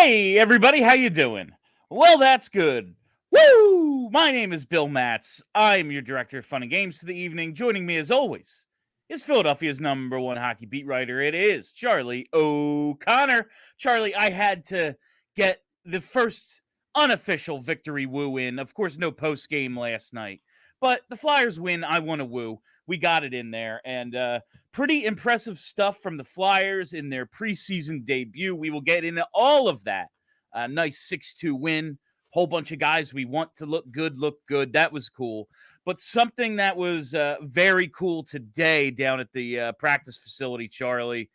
Hey, everybody, how you doing? Well, that's good. Woo! My name is Bill Matz. I'm your director of fun and games for the evening. Joining me, as always, is Philadelphia's #1 hockey beat writer. It is Charlie O'Connor. Charlie, I had to get the first unofficial victory woo in. Of course, no post-game last night. But the Flyers win. I want to woo. We got it in there. And pretty impressive stuff from the Flyers in their preseason debut. We will get into all of that. Nice 6-2 win. Whole bunch of guys we want to look good. That was cool. But something that was very cool today down at the practice facility, Charlie.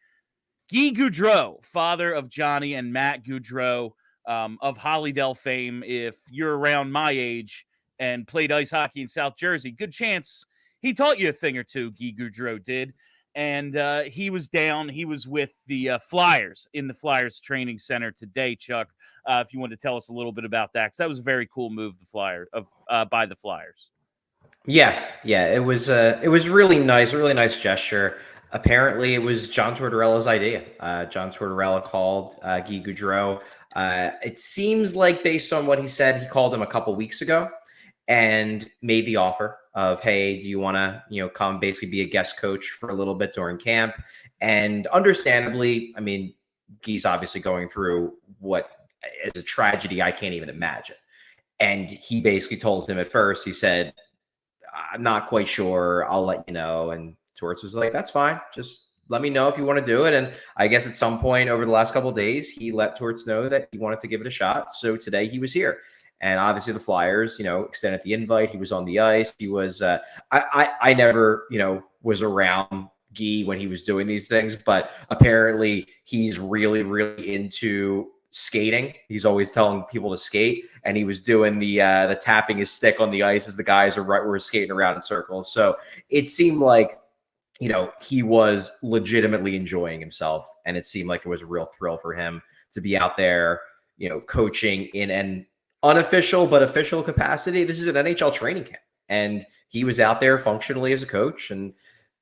Guy Gaudreau, father of Johnny and Matt Gaudreau, of Hollydale fame. If you're around my age and played ice hockey in South Jersey, good chance he taught you a thing or two, Guy Gaudreau did. And he was down. He was with the Flyers in the Flyers training center today, Chuck. If you want to tell us a little bit about that, because that was a very cool move by the Flyers. Yeah, it was really nice gesture. Apparently, it was John Tortorella's idea. John Tortorella called Guy Gaudreau. It seems like, based on what he said, he called him a couple weeks ago and made the offer of, hey, do you want to, come basically be a guest coach for a little bit during camp? And understandably, I mean, Guy's obviously going through what is a tragedy I can't even imagine. And he basically told him at first, he said, I'm not quite sure. I'll let you know. And Torts was like, that's fine. Just let me know if you want to do it. And I guess at some point over the last couple of days, he let Torts know that he wanted to give it a shot. So today he was here. And obviously the Flyers, extended the invite. He was on the ice. He was, I never, was around Guy when he was doing these things, but apparently he's really, really into skating. He's always telling people to skate, and he was doing the tapping his stick on the ice as the guys were skating around in circles. So it seemed like, he was legitimately enjoying himself, and it seemed like it was a real thrill for him to be out there, coaching in an unofficial but official capacity. This is an NHL training camp, and he was out there functionally as a coach. And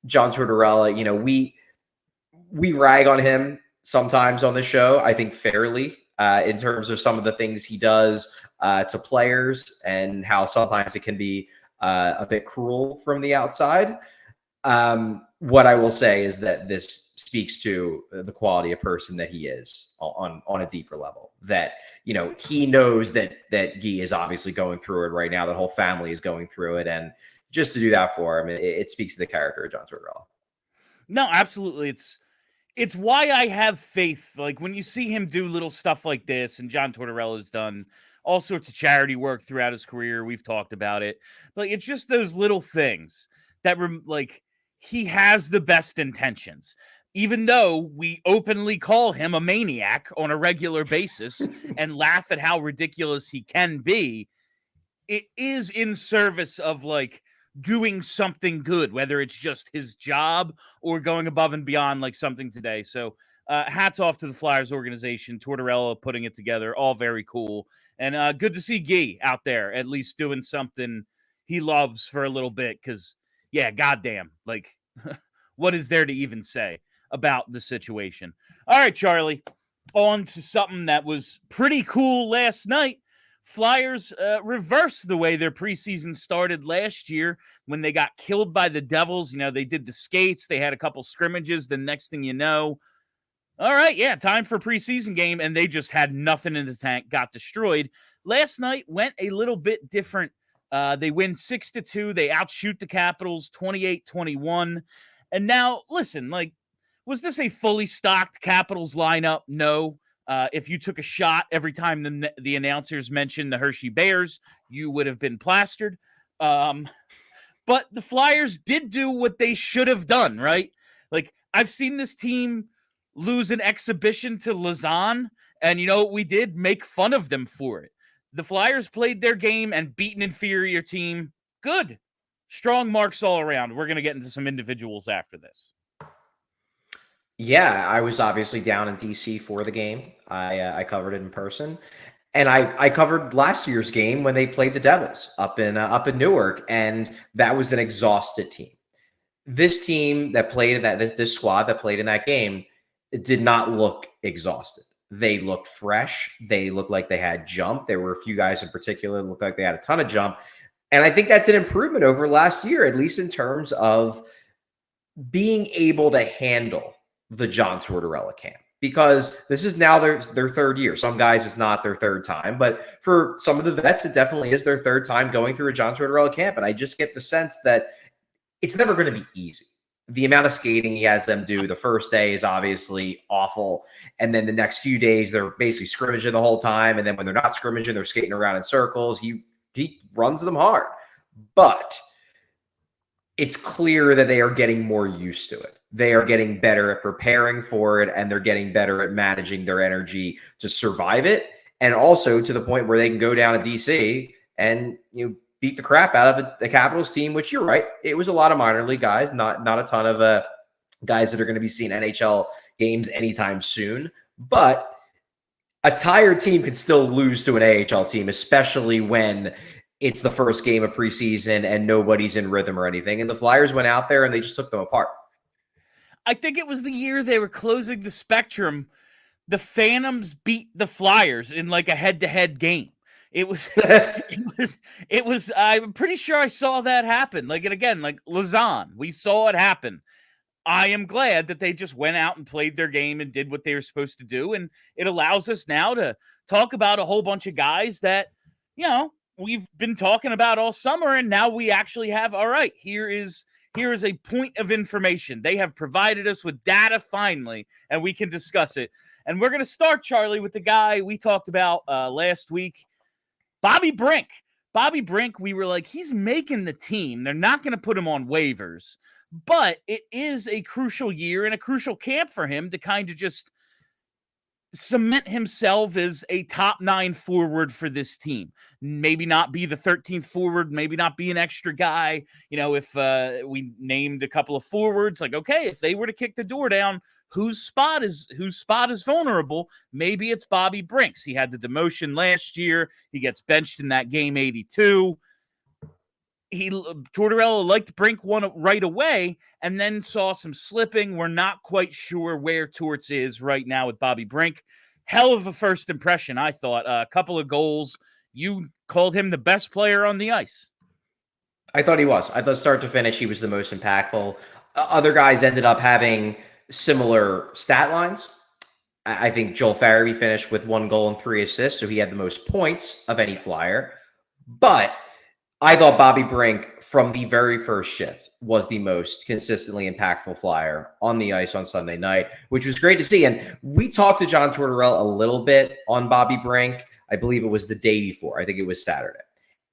John Tortorella, we rag on him sometimes on the show, I think fairly, in terms of some of the things he does to players and how sometimes it can be a bit cruel from the outside. What I will say is that this speaks to the quality of person that he is on a deeper level, that, he knows that Guy is obviously going through it right now. The whole family is going through it. And just to do that for him, it speaks to the character of John Tortorella. No, absolutely. It's why I have faith. Like, when you see him do little stuff like this, and John Tortorella has done all sorts of charity work throughout his career. We've talked about it. But it's just those little things that he has the best intentions. Even though we openly call him a maniac on a regular basis and laugh at how ridiculous he can be, it is in service of doing something good, whether it's just his job or going above and beyond like something today. So hats off to the Flyers organization, Tortorella putting it together, all very cool. And good to see Guy out there at least doing something he loves for a little bit, because, yeah, goddamn, what is there to even say about the situation? All right, Charlie, on to something that was pretty cool last night. Flyers reversed the way their preseason started last year when they got killed by the Devils. They did the skates. They had a couple scrimmages. The next thing you know, all right, yeah, time for a preseason game, and they just had nothing in the tank, got destroyed. Last night went a little bit different. They win 6-2. They outshoot the Capitals 28-21. And now, listen, was this a fully stocked Capitals lineup? No. If you took a shot every time the announcers mentioned the Hershey Bears, you would have been plastered. But the Flyers did do what they should have done, right? I've seen this team lose an exhibition to Lausanne, and you know what we did? Make fun of them for it. The Flyers played their game and beat an inferior team. Good. Strong marks all around. We're going to get into some individuals after this. Yeah, I was obviously down in DC for the game. I covered it in person, and I covered last year's game when they played the Devils up in Newark, and that was an exhausted team. This team that played in this squad that played in that game, it did not look exhausted. They looked fresh. They looked like they had jump. There were a few guys in particular that looked like they had a ton of jump. And I think that's an improvement over last year, at least in terms of being able to handle the John Tortorella camp. Because this is now their third year. Some guys, it's not their third time. But for some of the vets, it definitely is their third time going through a John Tortorella camp. And I just get the sense that it's never going to be easy. The amount of skating he has them do the first day is obviously awful. And then the next few days, they're basically scrimmaging the whole time. And then when they're not scrimmaging, they're skating around in circles. He runs them hard. But it's clear that they are getting more used to it. They are getting better at preparing for it, and they're getting better at managing their energy to survive it. And also to the point where they can go down to DC and beat the crap out of the Capitals team, which you're right. It was a lot of minor league guys, not a ton of guys that are going to be seeing NHL games anytime soon. But a tired team can still lose to an AHL team, especially when it's the first game of preseason and nobody's in rhythm or anything. And the Flyers went out there and they just took them apart. I think it was the year they were closing the Spectrum. The Phantoms beat the Flyers in like a head-to-head game. It was, I'm pretty sure I saw that happen. Like, and again, like Lausanne, we saw it happen. I am glad that they just went out and played their game and did what they were supposed to do. And it allows us now to talk about a whole bunch of guys that, we've been talking about all summer. And now we actually have, all right, here is a point of information. They have provided us with data finally, and we can discuss it. And we're going to start, Charlie, with the guy we talked about last week, Bobby Brink. Bobby Brink, we were like, he's making the team. They're not going to put him on waivers. But it is a crucial year and a crucial camp for him to kind of just cement himself as a top 9 forward for this team. Maybe not be the 13th forward, maybe not be an extra guy. If we named a couple of forwards, like, okay, if they were to kick the door down, whose spot is vulnerable? Maybe it's Bobby Brink's. He had the demotion last year. He gets benched in that game 82. Tortorella liked Brink one right away and then saw some slipping. We're not quite sure where Torts is right now with Bobby Brink. Hell of a first impression, I thought. A couple of goals. You called him the best player on the ice. I thought he was. I thought start to finish, he was the most impactful. Other guys ended up having similar stat lines. I think Joel Farabee finished with 1 goal and 3 assists, so he had the most points of any Flyer. But I thought Bobby Brink, from the very first shift, was the most consistently impactful Flyer on the ice on Sunday night, which was great to see. And we talked to John Tortorella a little bit on Bobby Brink. I believe it was the day before. I think it was Saturday.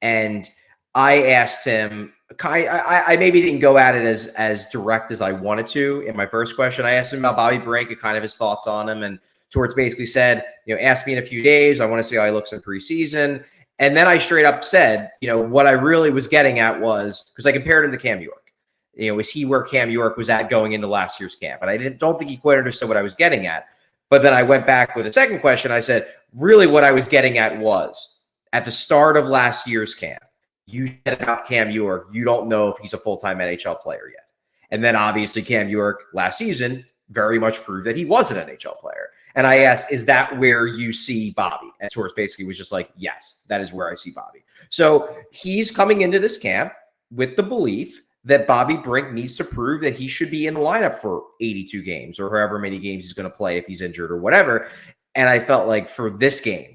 And I asked him, I maybe didn't go at it as direct as I wanted to in my first question. I asked him about Bobby Brink and kind of his thoughts on him. And Torts basically said, ask me in a few days. I want to see how he looks in preseason. And then I straight up said, what I really was getting at was, because I compared him to Cam York. Is he where Cam York was at going into last year's camp? And I don't think he quite understood what I was getting at. But then I went back with a second question. I said, really what I was getting at was, at the start of last year's camp, you said about Cam York, you don't know if he's a full-time NHL player yet. And then obviously Cam York last season very much proved that he was an NHL player. And I asked, is that where you see Bobby? And Torres basically was just like, yes, that is where I see Bobby. So he's coming into this camp with the belief that Bobby Brink needs to prove that he should be in the lineup for 82 games or however many games he's going to play if he's injured or whatever. And I felt like for this game,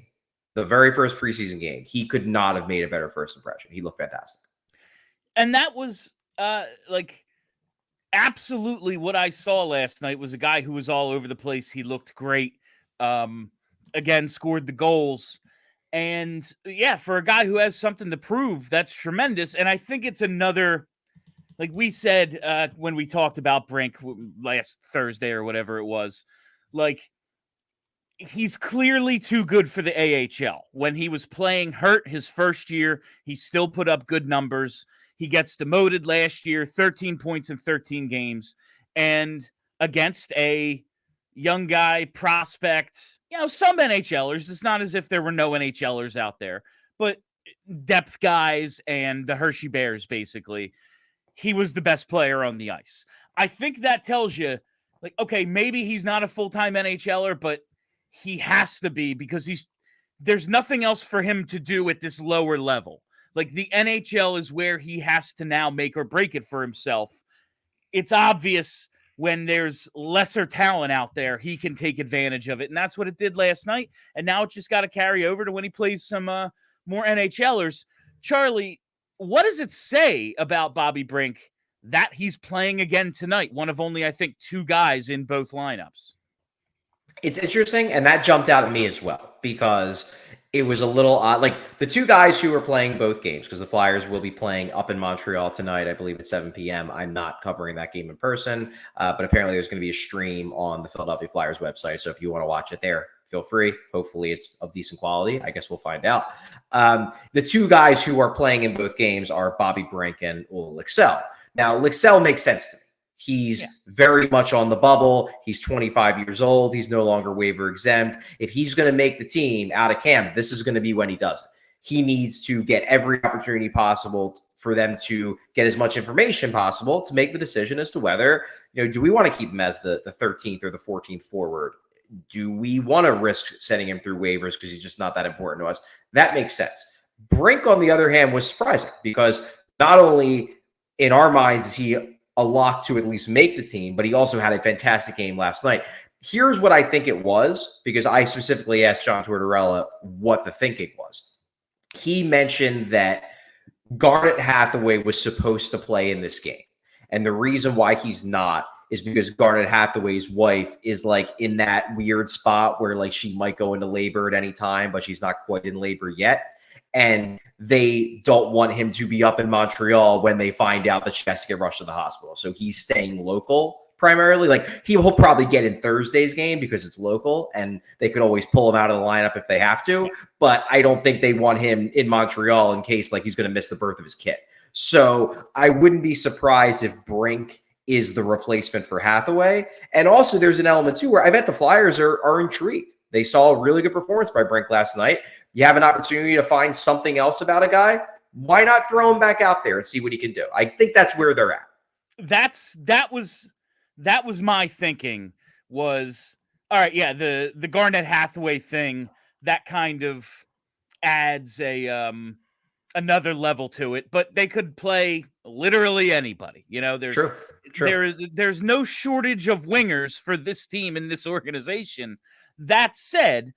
the very first preseason game, he could not have made a better first impression. He looked fantastic. And that was absolutely what I saw last night was a guy who was all over the place. He looked great. Again, scored the goals. And yeah, for a guy who has something to prove, that's tremendous. And I think it's another, like we said when we talked about Brink last Thursday or whatever it was, like he's clearly too good for the AHL. When he was playing hurt his first year, he still put up good numbers. He gets demoted last year, 13 points in 13 games, and against a young guy prospect, some NHLers. It's not as if there were no NHLers out there, but depth guys and the Hershey Bears, basically, he was the best player on the ice. I think that tells you, like, okay, maybe he's not a full-time NHLer, but he has to be, because there's nothing else for him to do at this lower level. Like, the NHL is where he has to now make or break it for himself. It's obvious when there's lesser talent out there, he can take advantage of it. And that's what it did last night. And now it's just got to carry over to when he plays some more NHLers. Charlie, what does it say about Bobby Brink that he's playing again tonight? One of only, I think, 2 guys in both lineups. It's interesting, and that jumped out at me as well, because it was a little odd. Like, the 2 guys who are playing both games, because the Flyers will be playing up in Montreal tonight, I believe at 7 p.m. I'm not covering that game in person, but apparently there's going to be a stream on the Philadelphia Flyers website. So if you want to watch it there, feel free. Hopefully it's of decent quality. I guess we'll find out. The 2 guys who are playing in both games are Bobby Brink and Olle Lycksell. Now, Lycksell makes sense to me. He's very much on the bubble. He's 25 years old. He's no longer waiver exempt. If he's going to make the team out of camp, this is going to be when he does it. He needs to get every opportunity possible for them to get as much information possible to make the decision as to whether, do we want to keep him as the 13th or the 14th forward? Do we want to risk sending him through waivers because he's just not that important to us? That makes sense. Brink, on the other hand, was surprising, because not only in our minds is he a lock to at least make the team, but he also had a fantastic game last night. Here's what I think it was, because I specifically asked John Tortorella what the thinking was. He mentioned that Garnet Hathaway was supposed to play in this game. And the reason why he's not is because Garnet Hathaway's wife is like in that weird spot where like she might go into labor at any time, but she's not quite in labor yet. And they don't want him to be up in Montreal when they find out that she has to get rushed to the hospital. So he's staying local primarily. Like, he'll probably get in Thursday's game because it's local, and they could always pull him out of the lineup if they have to. But I don't think they want him in Montreal in case like he's going to miss the birth of his kid. So I wouldn't be surprised if Brink is the replacement for Hathaway. And also there's an element too where I bet the Flyers are intrigued. They saw a really good performance by Brink last night. You have an opportunity to find something else about a guy. Why not throw him back out there and see what he can do? I think that's where they're at. That was my thinking was, all right, yeah, the Garnet Hathaway thing, that kind of adds a another level to it, but they could play literally anybody. There's no shortage of wingers for this team and this organization. That said,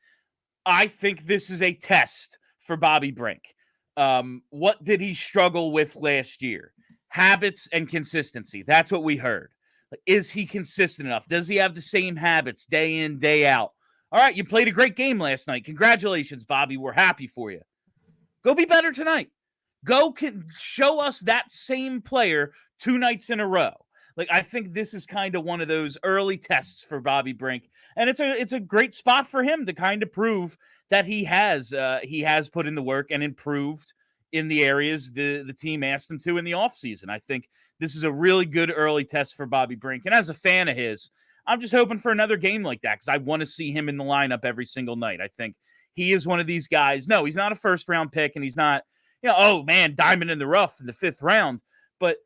I think this is a test for Bobby Brink. What did he struggle with last year? Habits and consistency. That's what we heard. Is he consistent enough? Does he have the same habits day in, day out? All right, you played a great game last night. Congratulations, Bobby. We're happy for you. Go be better tonight. Go show us that same player 2 nights in a row. Like, I think this is kind of one of those early tests for Bobby Brink, and it's a great spot for him to kind of prove that he has put in the work and improved in the areas the team asked him to in the offseason. I think this is a really good early test for Bobby Brink, and as a fan of his, I'm just hoping for another game like that because I want to see him in the lineup every single night. I think he is one of these guys. No, he's not a first-round pick, and he's not, oh, man, diamond in the rough in the 5th round, but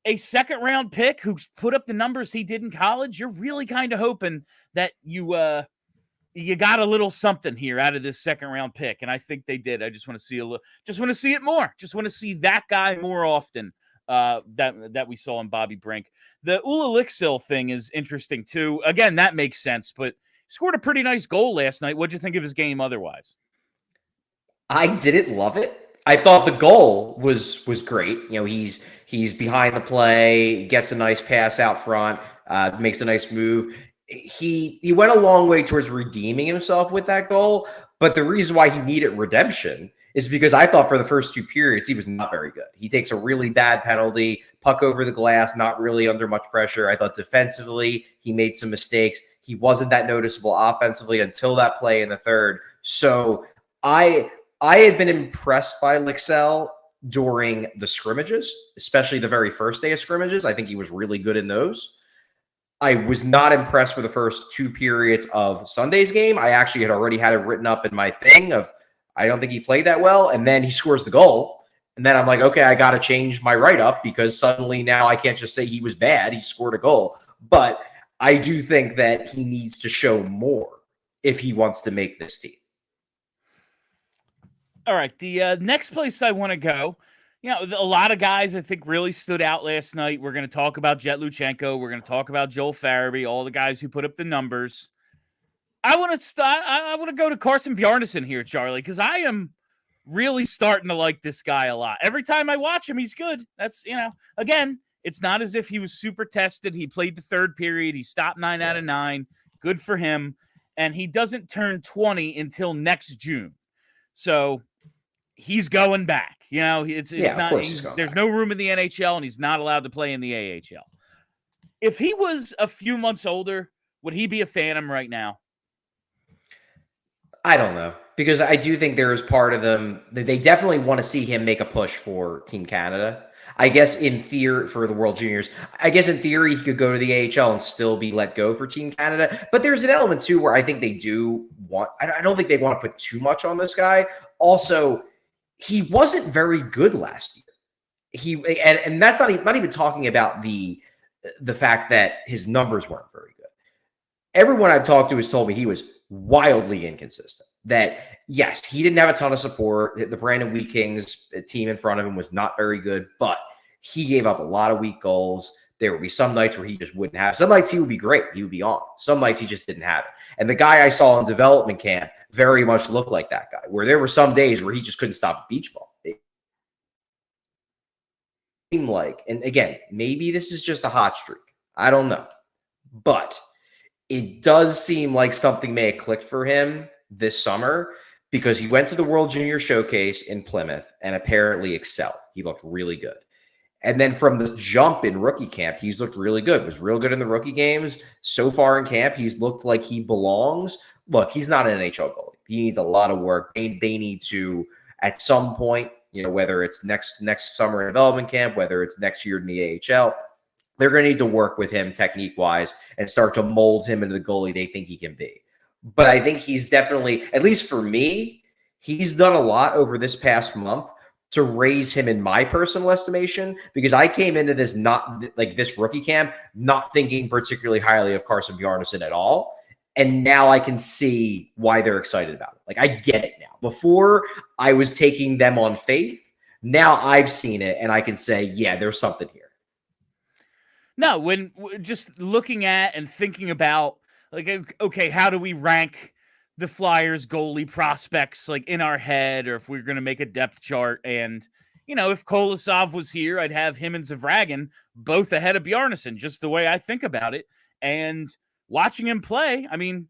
a 2nd-round pick who's put up the numbers he did in college, you're really kind of hoping that you got a little something here out of this 2nd-round pick, and I think they did. I just want to see it more. Just want to see that guy more often that we saw in Bobby Brink. The Olle Lycksell thing is interesting too. Again, that makes sense, but he scored a pretty nice goal last night. What'd you think of his game otherwise? I didn't love it. I thought the goal was great. He's behind the play, gets a nice pass out front, makes a nice move. He went a long way towards redeeming himself with that goal. But the reason why he needed redemption is because I thought for the first 2 periods, he was not very good. He takes a really bad penalty, puck over the glass, not really under much pressure. I thought defensively, he made some mistakes. He wasn't that noticeable offensively until that play in the 3rd. So I had been impressed by Lycksell during the scrimmages, especially the very first day of scrimmages. I think he was really good in those. I was not impressed for the first 2 periods of Sunday's game. I actually had already had it written up in my thing of, I don't think he played that well. And then he scores the goal. And then I'm like, okay, I got to change my write-up because suddenly now I can't just say he was bad. He scored a goal. But I do think that he needs to show more if he wants to make this team. All right, the next place I want to go, a lot of guys I think really stood out last night. We're going to talk about Jett Luchanko. We're going to talk about Joel Farabee, all the guys who put up the numbers. I want to go to Carson Bjarnason here, Charlie, because I am really starting to like this guy a lot. Every time I watch him, he's good. That's, again, it's not as if he was super tested. He played the third period. He stopped 9 out of 9. Good for him. And he doesn't turn 20 until next June. So he's going back. It's not. There's no room in the NHL, and he's not allowed to play in the AHL. If he was a few months older, would he be a Phantom right now? I don't know, because I do think there is part of them that they definitely want to see him make a push for Team Canada. I guess in theory for the World Juniors, I guess in theory he could go to the AHL and still be let go for Team Canada. But there's an element too where I think they do want. I don't think they want to put too much on this guy. Also, he wasn't very good last year. And that's not even talking about the fact that his numbers weren't very good. Everyone I've talked to has told me he was wildly inconsistent. That, yes, he didn't have a ton of support. The Brandon Wheat Kings team in front of him was not very good, but he gave up a lot of weak goals. There would be some nights where he just wouldn't have. Some nights he would be great. He would be on. Some nights he just didn't have it. And the guy I saw in development camp very much looked like that guy, where there were some days where he just couldn't stop a beach ball. It seemed like, and again, maybe this is just a hot streak. I don't know. But it does seem like something may have clicked for him this summer, because he went to the World Junior Showcase in Plymouth and apparently excelled. He looked really good. And then from the jump in rookie camp, he's looked really good. Was real good in the rookie games. So far in camp, he's looked like he belongs. Look, he's not an NHL goalie. He needs a lot of work. They need to, at some point, whether it's next summer in development camp, whether it's next year in the AHL, they're going to need to work with him technique-wise and start to mold him into the goalie they think he can be. But I think he's definitely, at least for me, he's done a lot over this past month to raise him in my personal estimation, because I came into this this rookie camp not thinking particularly highly of Carson Bjarnason at all. And now I can see why they're excited about it. I get it now. Before, I was taking them on faith. Now I've seen it, and I can say, yeah, there's something here. No, when just looking at and thinking about, okay, how do we rank the Flyers goalie prospects in our head, or if we're going to make a depth chart? And, if Kolosov was here, I'd have him and Zavragin both ahead of Bjarnason, just the way I think about it. And watching him play, I mean,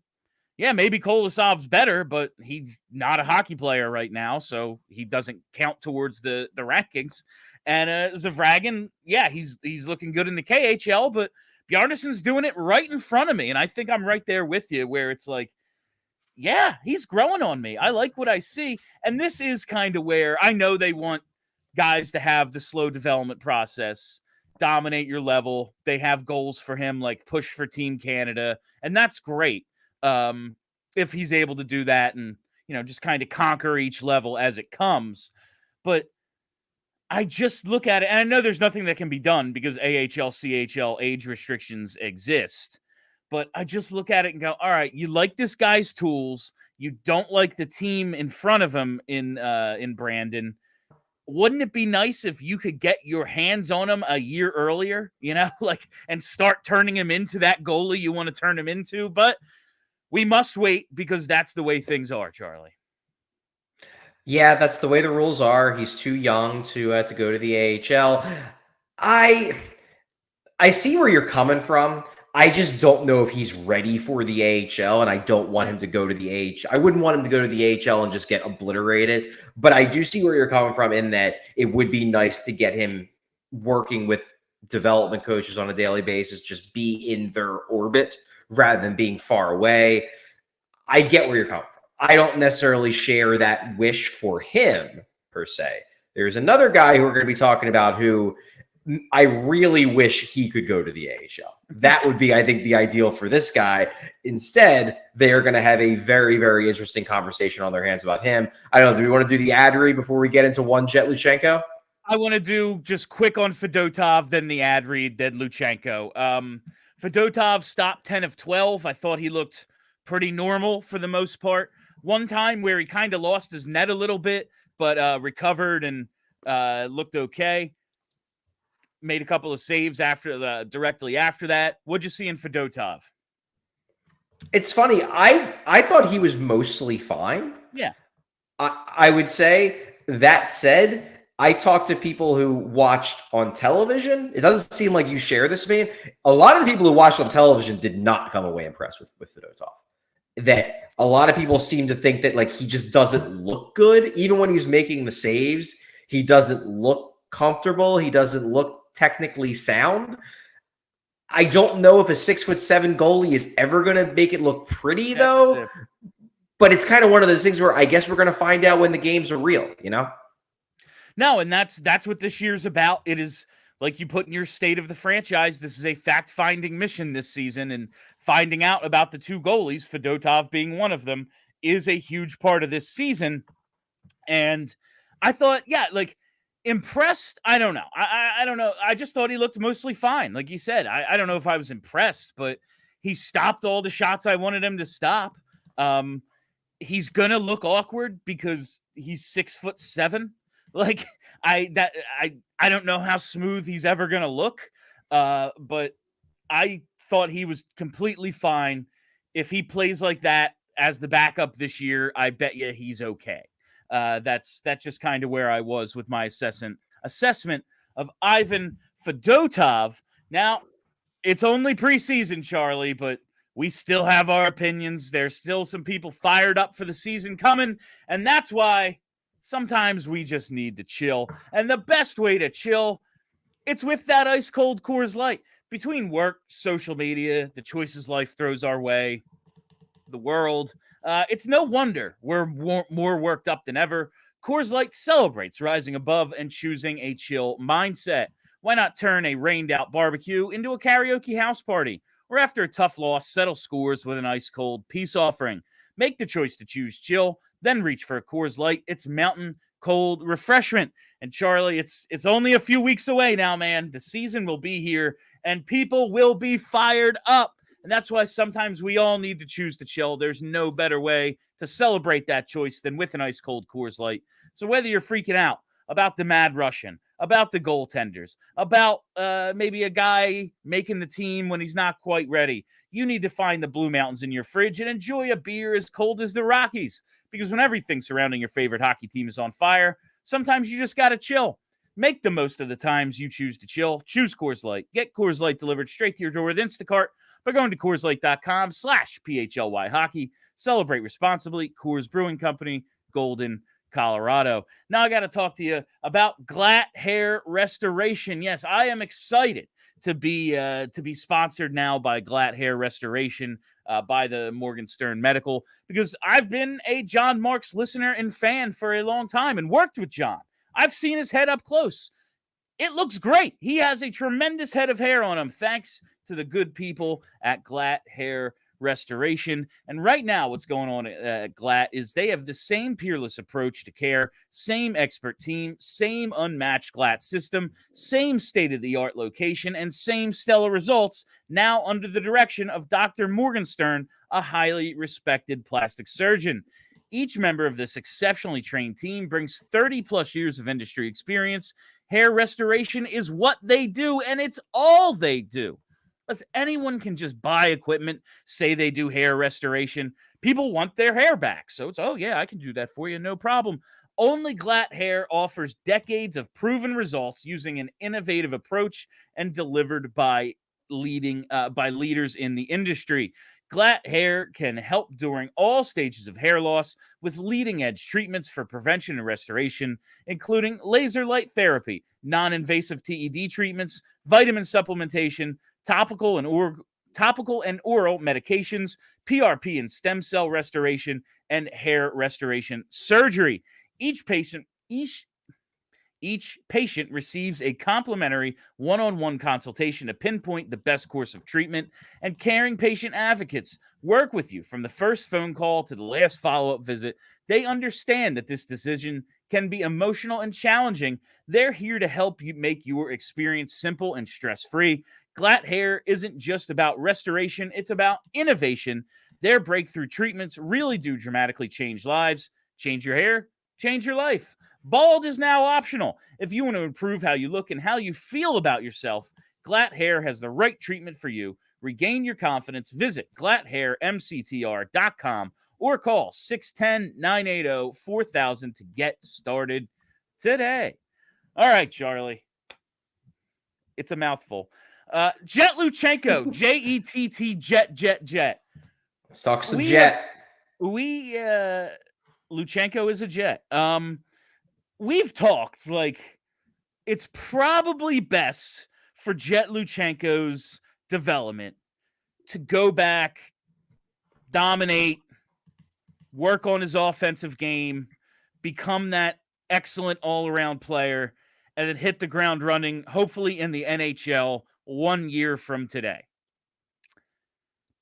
yeah, maybe Kolosov's better, but he's not a hockey player right now, so he doesn't count towards the rankings. And Zavragin, yeah, he's looking good in the KHL, but Bjarnason's doing it right in front of me. And I think I'm right there with you, where it's yeah, he's growing on me. I like what I see. And this is kind of where I know they want guys to have the slow development process, dominate your level. They have goals for him, push for Team Canada. And that's great. If he's able to do that and, just kind of conquer each level as it comes. But I just look at it, and I know there's nothing that can be done because AHL, CHL age restrictions exist. But I just look at it and go, all right, you like this guy's tools. You don't like the team in front of him in Brandon. Wouldn't it be nice if you could get your hands on him a year earlier, and start turning him into that goalie you want to turn him into? But we must wait, because that's the way things are, Charlie. Yeah, that's the way the rules are. He's too young to go to the AHL. I see where you're coming from. I just don't know if he's ready for the AHL, and I don't want him to go to the AHL. I wouldn't want him to go to the AHL and just get obliterated. But I do see where you're coming from, in that it would be nice to get him working with development coaches on a daily basis, just be in their orbit rather than being far away. I get where you're coming from. I don't necessarily share that wish for him, per se. There's another guy who we're going to be talking about who I really wish he could go to the AHL. That would be, I think, the ideal for this guy. Instead, they are going to have a very, very interesting conversation on their hands about him. I don't know. Do we want to do the ad read before we get into one Jett Luchanko? I want to do just quick on Fedotov, then the ad read, then Luchanko. Fedotov stopped 10 of 12. I thought he looked pretty normal for the most part. One time where he kind of lost his net a little bit, but recovered and looked okay. Made a couple of saves directly after that. What'd you see in Fedotov? It's funny. I thought he was mostly fine. Yeah. I would say, that said, I talked to people who watched on television. It doesn't seem like you share this opinion. A lot of the people who watched on television did not come away impressed with Fedotov. That a lot of people seem to think that, like, he just doesn't look good. Even when he's making the saves, he doesn't look comfortable. He doesn't look technically sound. I don't know if a 6'7" goalie is ever going to make it look pretty, though. But it's kind of one of those things where I guess we're going to find out when the games are real, you know? No, and that's what this year's about. It is, like you put in your state of the franchise, this is a fact-finding mission this season, and finding out about the two goalies, Fedotov being one of them, is a huge part of this season. And I thought, yeah, like, impressed? I don't know. I don't know. I just thought he looked mostly fine. Like you said, I don't know if I was impressed, but he stopped all the shots I wanted him to stop. He's gonna look awkward because he's 6'7". Like, I don't know how smooth he's ever gonna look. But I thought he was completely fine. If he plays like that as the backup this year, I bet you he's okay. That's just kind of where I was with my assessment of Ivan Fedotov. Now, it's only preseason, Charlie, but we still have our opinions. There's still some people fired up for the season coming, and that's why sometimes we just need to chill. And the best way to chill, it's with that ice-cold Coors Light. Between work, social media, the choices life throws our way, the world, it's no wonder we're more worked up than ever. Coors Light celebrates rising above and choosing a chill mindset. Why not turn a rained-out barbecue into a karaoke house party? Or after a tough loss, settle scores with an ice-cold peace offering. Make the choice to choose chill, then reach for a Coors Light. It's mountain cold refreshment. And Charlie, it's only a few weeks away now, man. The season will be here, and people will be fired up. And that's why sometimes we all need to choose to chill. There's no better way to celebrate that choice than with an ice-cold Coors Light. So whether you're freaking out about the Mad Russian, about the goaltenders, about maybe a guy making the team when he's not quite ready, you need to find the Blue Mountains in your fridge and enjoy a beer as cold as the Rockies. Because when everything surrounding your favorite hockey team is on fire, sometimes you just got to chill. Make the most of the times you choose to chill. Choose Coors Light. Get Coors Light delivered straight to your door with Instacart by going to CoorsLight.com/PHLY hockey. Celebrate responsibly. Coors Brewing Company, Golden, Colorado. Now I got to talk to you about Glatt Hair Restoration. Yes, I am excited to be sponsored now by Glatt Hair Restoration by the Morgenstern Medical, because I've been a John Marks listener and fan for a long time and worked with John. I've seen his head up close. It looks great. He has a tremendous head of hair on him, thanks to the good people at Glatt Hair Restoration. And right now, what's going on at Glatt is they have the same peerless approach to care, same expert team, same unmatched Glatt system, same state-of-the-art location, and same stellar results, now under the direction of Dr. Morgenstern, a highly respected plastic surgeon. Each member of this exceptionally trained team brings 30-plus years of industry experience. Hair restoration is what they do, and it's all they do. As anyone can just buy equipment, say they do hair restoration. People want their hair back, so it's, oh yeah, I can do that for you, no problem. Only Glatt Hair offers decades of proven results using an innovative approach and delivered by leaders in the industry. Glatt Hair can help during all stages of hair loss with leading-edge treatments for prevention and restoration, including laser light therapy, non-invasive TED treatments, vitamin supplementation, topical and oral medications, PRP and stem cell restoration, and hair restoration surgery. Each patient receives a complimentary one-on-one consultation to pinpoint the best course of treatment, and caring patient advocates work with you from the first phone call to the last follow-up visit. They understand that this decision can be emotional and challenging. They're here to help you make your experience simple and stress-free. Glatt Hair isn't just about restoration, it's about innovation. Their breakthrough treatments really do dramatically change lives. Change your hair, change your life. Bald is now optional. If you want to improve how you look and how you feel about yourself, Glatt Hair has the right treatment for you. Regain your confidence. Visit glatthairmctr.com or call 610-980-4000 to get started today. All right, Charlie. It's a mouthful. Jett Luchanko, Jett, Jett. Let's talk some Jett. Luchanko is a Jett. We've talked, like, it's probably best for Jett Luchanko's development to go back, dominate, work on his offensive game, become that excellent all-around player, and then hit the ground running, hopefully in the NHL 1 year from today.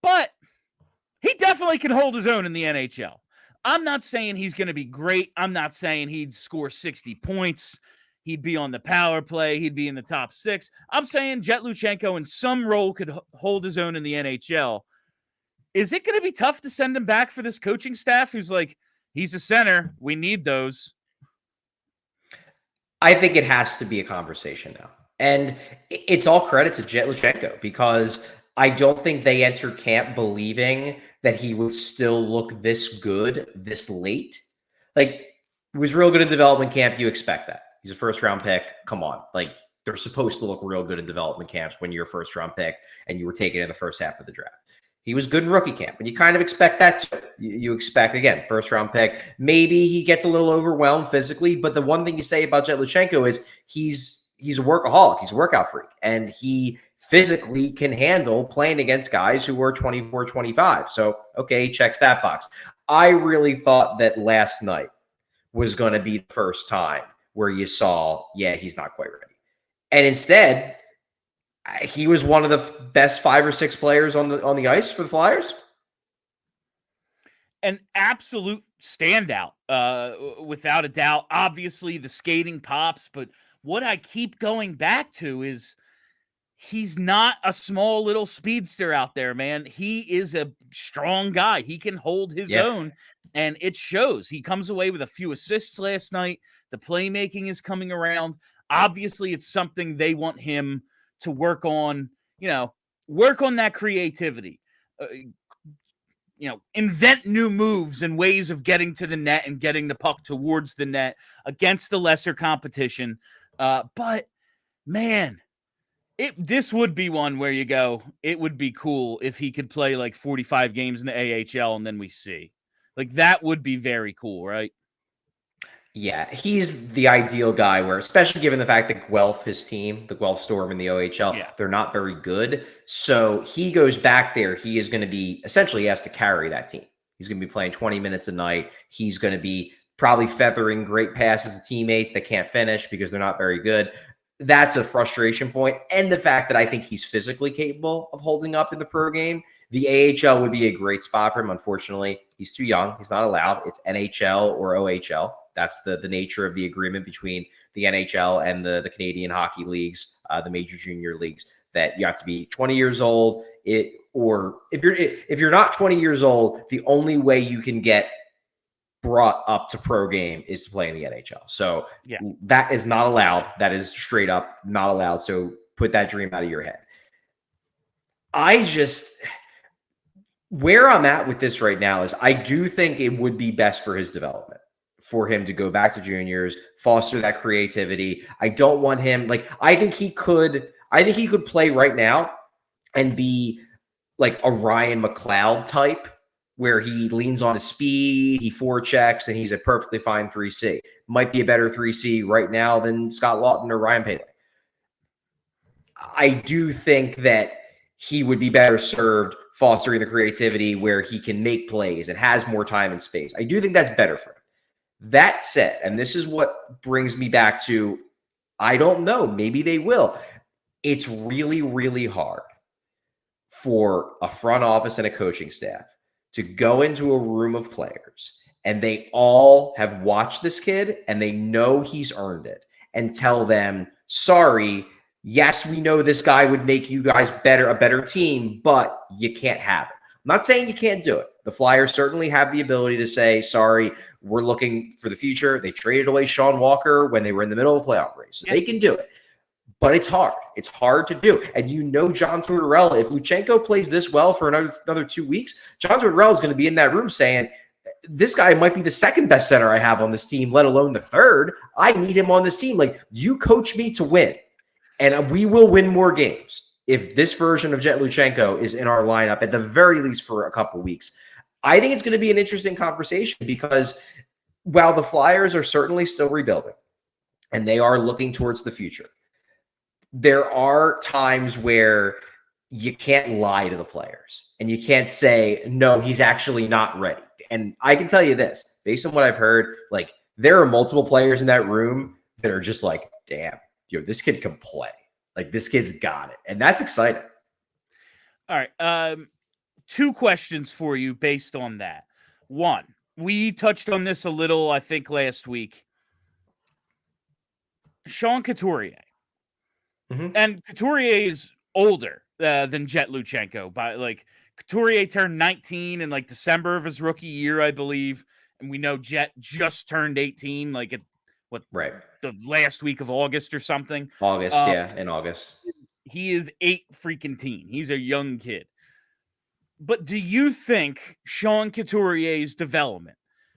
But he definitely can hold his own in the NHL. I'm not saying he's going to be great. I'm not saying he'd score 60 points. He'd be on the power play. He'd be in the top 6. I'm saying Jett Luchanko in some role could hold his own in the NHL. Is it going to be tough to send him back for this coaching staff who's like, he's a center, we need those? I think it has to be a conversation now. And it's all credit to Jett Luchanko, because I don't think they entered camp believing that he would still look this good this late. Like, he was real good in development camp. You expect that. He's a first-round pick. Come on. Like, they're supposed to look real good in development camps when you're a first-round pick and you were taken in the first half of the draft. He was good in rookie camp, and you kind of expect that too. You expect, again, first-round pick. Maybe he gets a little overwhelmed physically, but the one thing you say about Jett Luchanko is he's a workaholic. He's a workout freak, and he physically can handle playing against guys who are 24, 25. So, okay, he checks that box. I really thought that last night was going to be the first time where you saw, yeah, he's not quite ready. And instead, he was one of the best 5 or 6 players on the ice for the Flyers. An absolute standout, without a doubt. Obviously, the skating pops, but what I keep going back to is he's not a small little speedster out there, man. He is a strong guy. He can hold his own, and it shows. He comes away with a few assists last night. The playmaking is coming around. Obviously, it's something they want him to work on, work on that creativity, invent new moves and ways of getting to the net and getting the puck towards the net against the lesser competition. But man, this would be one where you go, it would be cool if he could play like 45 games in the AHL and then we see. Like, that would be very cool, right? Yeah, he's the ideal guy where, especially given the fact that Guelph, his team, the Guelph Storm in the OHL, they're not very good. So he goes back there. He is going to be, essentially, he has to carry that team. He's going to be playing 20 minutes a night. He's going to be probably feathering great passes to teammates that can't finish because they're not very good. That's a frustration point. And the fact that I think he's physically capable of holding up in the pro game. The AHL would be a great spot for him. Unfortunately, he's too young. He's not allowed. It's NHL or OHL. That's the nature of the agreement between the NHL and the Canadian hockey leagues, the major junior leagues, that you have to be 20 years old. Or if you're not 20 years old, the only way you can get brought up to pro game is to play in the NHL. So that is not allowed. That is straight up not allowed. So put that dream out of your head. Where I'm at with this right now is I do think it would be best for his development for him to go back to juniors, foster that creativity. I don't want him, I think he could play right now and be like a Ryan McLeod type, where he leans on his speed, he forechecks, and he's a perfectly fine 3C. Might be a better 3C right now than Scott Laughton or Ryan Paley. I do think that he would be better served fostering the creativity where he can make plays and has more time and space. I do think that's better for him. That said, and this is what brings me back to, I don't know, maybe they will. It's really, really hard for a front office and a coaching staff to go into a room of players and they all have watched this kid and they know he's earned it, and tell them, sorry, yes, we know this guy would make you guys a better team, but you can't have it. not saying you can't do it. The Flyers certainly have the ability to say, sorry, we're looking for the future. They traded away Sean Walker when they were in the middle of the playoff race. So they can do it. But it's hard. It's hard to do. And John Tortorella, if Luchanko plays this well for another 2 weeks, John Tortorella is going to be in that room saying, this guy might be the second best center I have on this team, let alone the third. I need him on this team. Like, you coach me to win, and we will win more games if this version of Jett Luchanko is in our lineup, at the very least for a couple weeks. I think it's going to be an interesting conversation because while the Flyers are certainly still rebuilding and they are looking towards the future, there are times where you can't lie to the players and you can't say, no, he's actually not ready. And I can tell you this, based on what I've heard, like, there are multiple players in that room that are just like, damn, this kid can play. Like, this kid's got it. And that's exciting. All right. 2 questions for you based on that. One, we touched on this a little, I think, last week. Sean Couturier. Mm-hmm. And Couturier is older than Jett Luchanko. Couturier turned 19 in December of his rookie year, I believe. And we know Jett just turned 18, the last week of August or something. In August. He is 18. He's a young kid. But do you think Sean Couturier's development,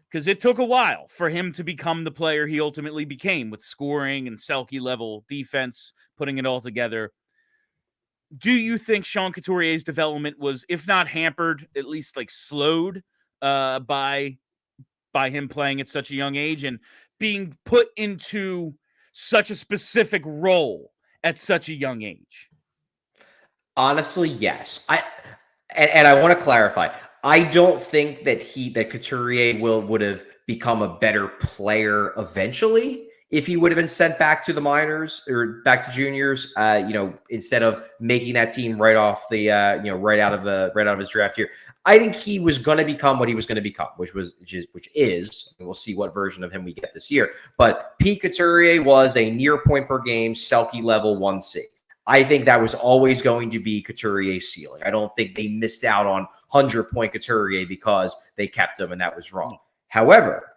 because it took a while for him to become the player he ultimately became with scoring and Selke level defense, putting it all together, do you think Sean Couturier's development was, if not hampered, at least slowed by him playing at such a young age and being put into such a specific role at such a young age? Honestly, yes. And I want to clarify. I don't think that Couturier would have become a better player eventually if he would have been sent back to the minors or back to juniors, instead of making that team right off the, right out of his draft year. I think he was going to become what he was going to become, which is, and we'll see what version of him we get this year. But Pete Couturier was a near point per game, Selke level 1C. I think that was always going to be Couturier's ceiling. I don't think they missed out on 100-point Couturier because they kept him, and that was wrong. However,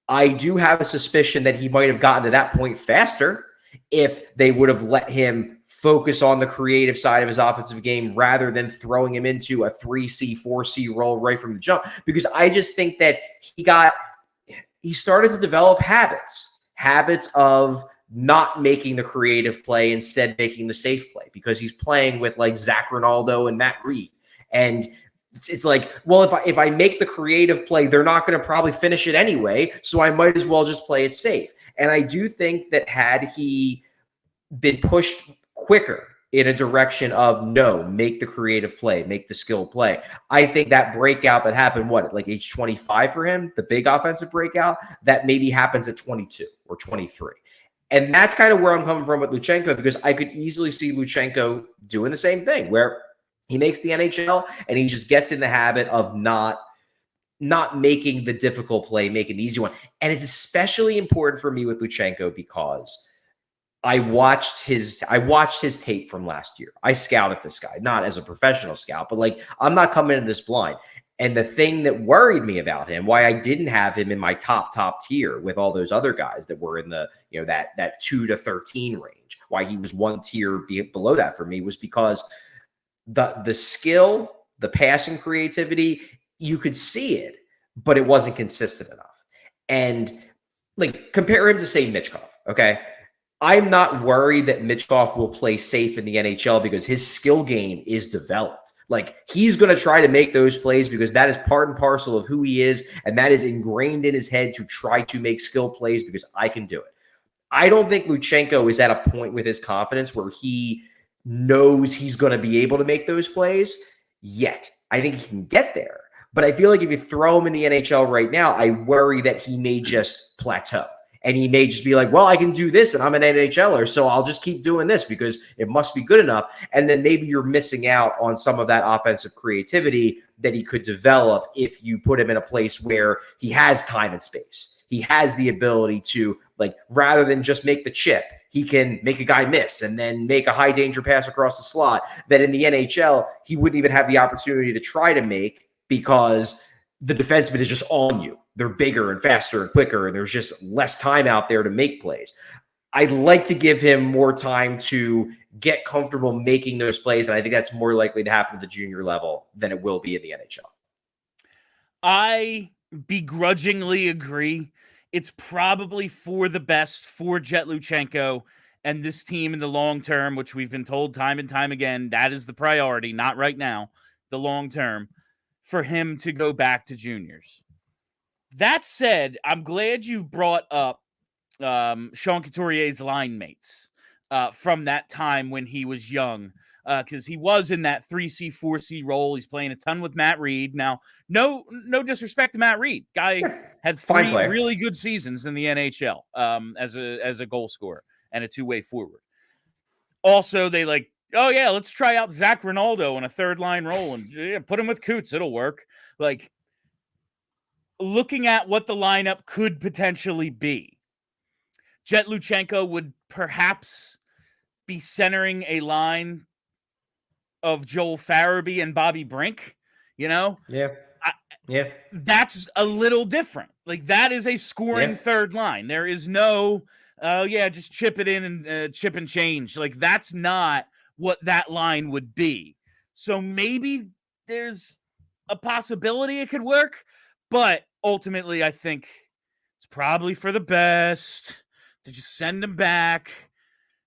I do have a suspicion that he might have gotten to that point faster if they would have let him focus on the creative side of his offensive game rather than throwing him into a 3C, 4C role right from the jump. Because I just think that he started to develop habits of not making the creative play, instead making the safe play, because he's playing with Zach Rinaldo and Matt Reed. And it's well, if I make the creative play, they're not going to probably finish it anyway, so I might as well just play it safe. And I do think that had he been pushed quicker in a direction of, no, make the creative play, make the skill play, I think that breakout that happened, age 25 for him, the big offensive breakout, that maybe happens at 22 or 23. And that's kind of where I'm coming from with Luchanko, because I could easily see Luchanko doing the same thing, where he makes the NHL and he just gets in the habit of not making the difficult play, making the easy one. And it's especially important for me with Luchanko because I watched his tape from last year. I scouted this guy, not as a professional scout, but I'm not coming into this blind. And the thing that worried me about him, why I didn't have him in my top tier with all those other guys that were in the, that 2 to 13 range, why he was one tier below that for me, was because the skill, the passing creativity, you could see it, but it wasn't consistent enough. And compare him to, say, Michkov, okay? I'm not worried that Michkov will play safe in the NHL because his skill game is developed. He's going to try to make those plays because that is part and parcel of who he is, and that is ingrained in his head to try to make skill plays because I can do it. I don't think Luchanko is at a point with his confidence where he knows he's going to be able to make those plays yet. I think he can get there, but I feel like if you throw him in the NHL right now, I worry that he may just plateau. And he may just be well, I can do this and I'm an NHLer, so I'll just keep doing this because it must be good enough. And then maybe you're missing out on some of that offensive creativity that he could develop if you put him in a place where he has time and space. he has the ability to, like, rather than just make the chip, he can make a guy miss and then make a high danger pass across the slot that in the NHL, he wouldn't even have the opportunity to try to make because the defenseman is just on you. They're bigger and faster and quicker, and there's just less time out there to make plays. I'd like to give him more time to get comfortable making those plays, and I think that's more likely to happen at the junior level than it will be in the NHL. I begrudgingly agree. It's probably for the best for Jett Luchanko and this team in the long term, which we've been told time and time again, that is the priority, not right now, the long term, for him to go back to juniors. That said, I'm glad you brought up Sean Couturier's line mates from that time when he was young, because he was in that 3C, 4C role. He's playing a ton with Matt Reed. Now, no disrespect to Matt Reed. Guy had 3 really good seasons in the NHL as a goal scorer and a two-way forward. Also, they oh yeah, let's try out Zach Rinaldo in a third-line role and put him with Coots. It'll work. Like, looking at what the lineup could potentially be, Jett Luchanko would perhaps be centering a line of Joel Farabee and Bobby Brink, Yeah. That's a little different. Like, that is a scoring third line. There is no, just chip it in and chip and change. Like, that's not what that line would be. So maybe there's a possibility it could work, but ultimately I think it's probably for the best to just send him back.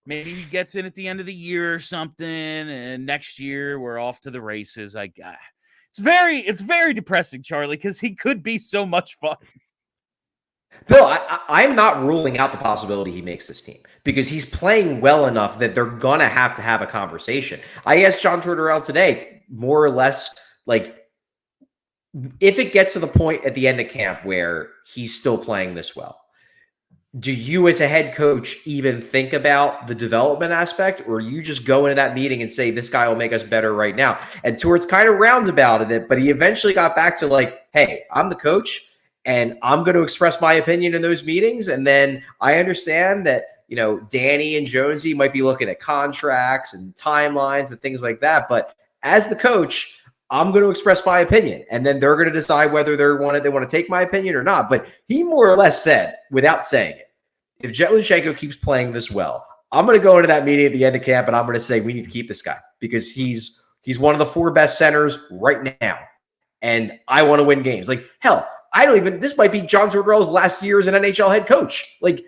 Maybe he gets in at the end of the year or something, and next year we're off to the races. It's very depressing, Charlie, because he could be so much fun. Bill, I'm not ruling out the possibility he makes this team because he's playing well enough that they're going to have a conversation. I asked John Tortorella today, more or less, like, if it gets to the point at the end of camp where he's still playing this well, do you as a head coach even think about the development aspect, or you just go into that meeting and say, this guy will make us better right now? And Torts kind of rounds about it, but he eventually got back to like, hey, I'm the coach and I'm going to express my opinion in those meetings. And then I understand that, Danny and Jonesy might be looking at contracts and timelines and things like that. But as the coach, I'm going to express my opinion, and then they're going to decide whether they want to take my opinion or not. But he more or less said, without saying it, if Jett Luchanko keeps playing this well, I'm going to go into that meeting at the end of camp, and I'm going to say we need to keep this guy because he's one of the 4 best centers right now, and I want to win games. Like, hell, this might be John Tortorella's last year as an NHL head coach. Like,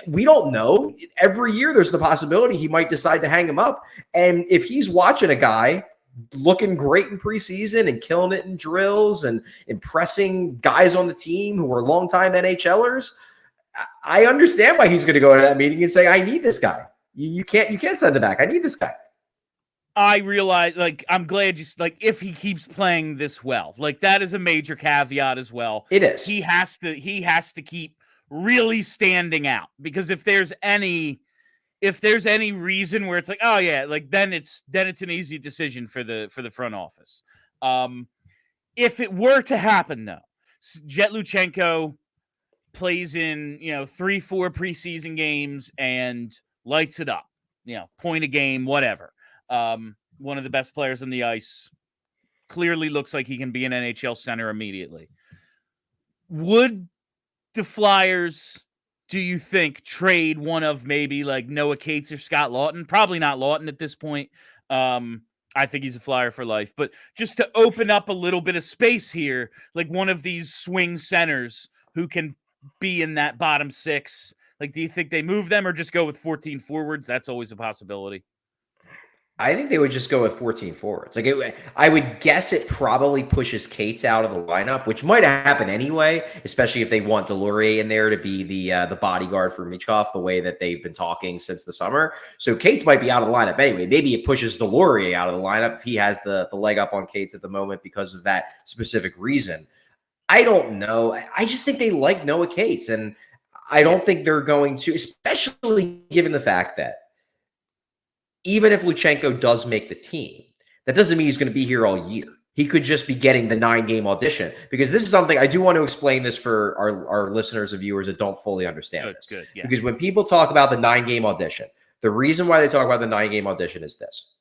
we don't know. Every year there's the possibility he might decide to hang him up, and if he's watching a guy looking great in preseason and killing it in drills and impressing guys on the team who are longtime NHLers, I understand why he's going to go into that meeting and say, I need this guy. You can't send him back. I need this guy. I realize, I'm glad if he keeps playing this well, that is a major caveat as well. It is. He has to keep really standing out, because if there's any reason where it's like, oh yeah, then it's an easy decision for the front office. If it were to happen though, Jett Luchanko plays in 3-4 preseason games and lights it up, point a game, whatever. One of the best players on the ice, clearly looks like he can be an NHL center immediately. Would the Flyers, do you think, trade one of maybe Noah Cates or Scott Laughton? Probably not Laughton at this point. I think he's a Flyer for life. But just to open up a little bit of space here, one of these swing centers who can be in that bottom 6. Do you think they move them or just go with 14 forwards? That's always a possibility. I think they would just go with 14 forwards. I would guess it probably pushes Cates out of the lineup, which might happen anyway, especially if they want Delorier in there to be the bodyguard for Michkov, the way that they've been talking since the summer. So Cates might be out of the lineup anyway. Maybe it pushes Delorier out of the lineup if he has the leg up on Cates at the moment because of that specific reason. I don't know. I just think they like Noah Cates, and I don't think they're going to, especially given the fact that even if Luchanko does make the team, that doesn't mean he's going to be here all year. He could just be getting the 9-game audition, because this is something I do want to explain this for our listeners and viewers that don't fully understand this. Good, yeah. Because when people talk about the 9-game audition, the reason why they talk about the 9-game audition is this.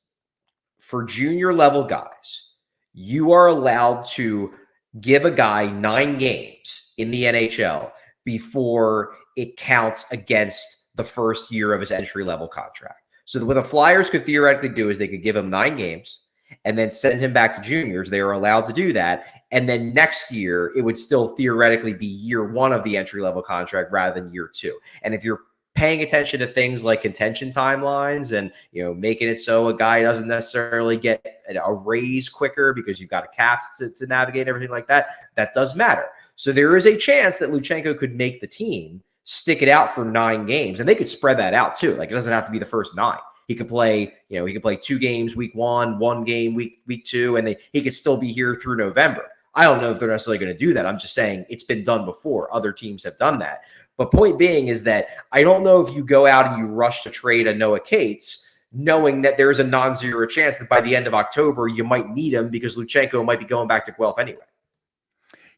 For junior level guys, you are allowed to give a guy 9 games in the NHL before it counts against the first year of his entry level contract. So what the Flyers could theoretically do is they could give him 9 games and then send him back to juniors. They are allowed to do that. And then next year, it would still theoretically be year 1 of the entry-level contract rather than year 2. And if you're paying attention to things like contention timelines and, making it so a guy doesn't necessarily get a raise quicker because you've got a caps to navigate and everything like that, that does matter. So there is a chance that Luchanko could make the team, stick it out for 9 games, and they could spread that out too. Like, it doesn't have to be the first 9. He could play, he could play 2 games week 1, 1 game week 2, and he could still be here through November. I don't know if they're necessarily going to do that. I'm just saying it's been done before. Other teams have done that. But point being is that I don't know if you go out and you rush to trade a Noah Cates, knowing that there's a non-zero chance that by the end of October you might need him because Luchanko might be going back to Guelph anyway.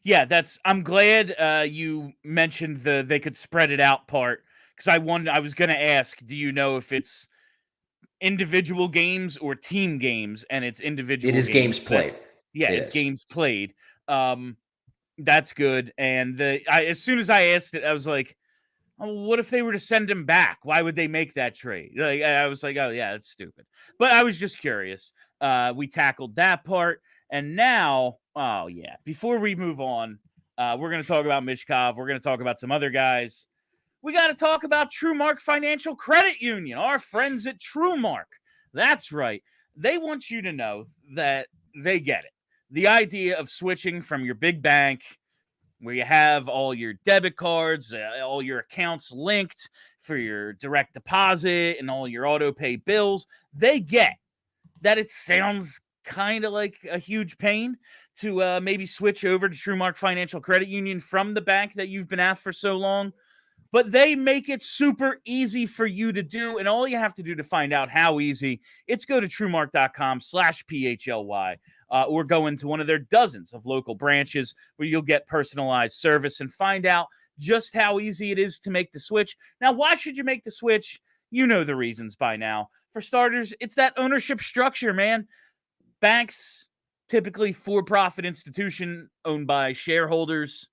Yeah, I'm glad you mentioned they could spread it out part, because I was going to ask, do you know if it's individual games or team games? And it's individual. It is games played. It's games played. That's good. And as soon as I asked it, I was like, oh, what if they were to send him back? Why would they make that trade? Like, I was like, oh yeah, that's stupid. But I was just curious. We tackled that part. And now, before we move on, we're going to talk about Michkov. We're going to talk about some other guys. We got to talk about TrueMark Financial Credit Union, our friends at TrueMark. That's right. They want you to know that they get it. The idea of switching from your big bank, where you have all your debit cards, all your accounts linked for your direct deposit and all your auto pay bills, they get that it sounds kind of like a huge pain to maybe switch over to TrueMark Financial Credit Union from the bank that you've been at for so long. But they make it super easy for you to do. And all you have to do to find out how easy, it's go to truemark.com/PHLY or go into one of their dozens of local branches where you'll get personalized service and find out just how easy it is to make the switch. Now, why should you make the switch? You know the reasons by now. For starters, it's that ownership structure, man. Banks, typically for-profit institution owned by shareholders,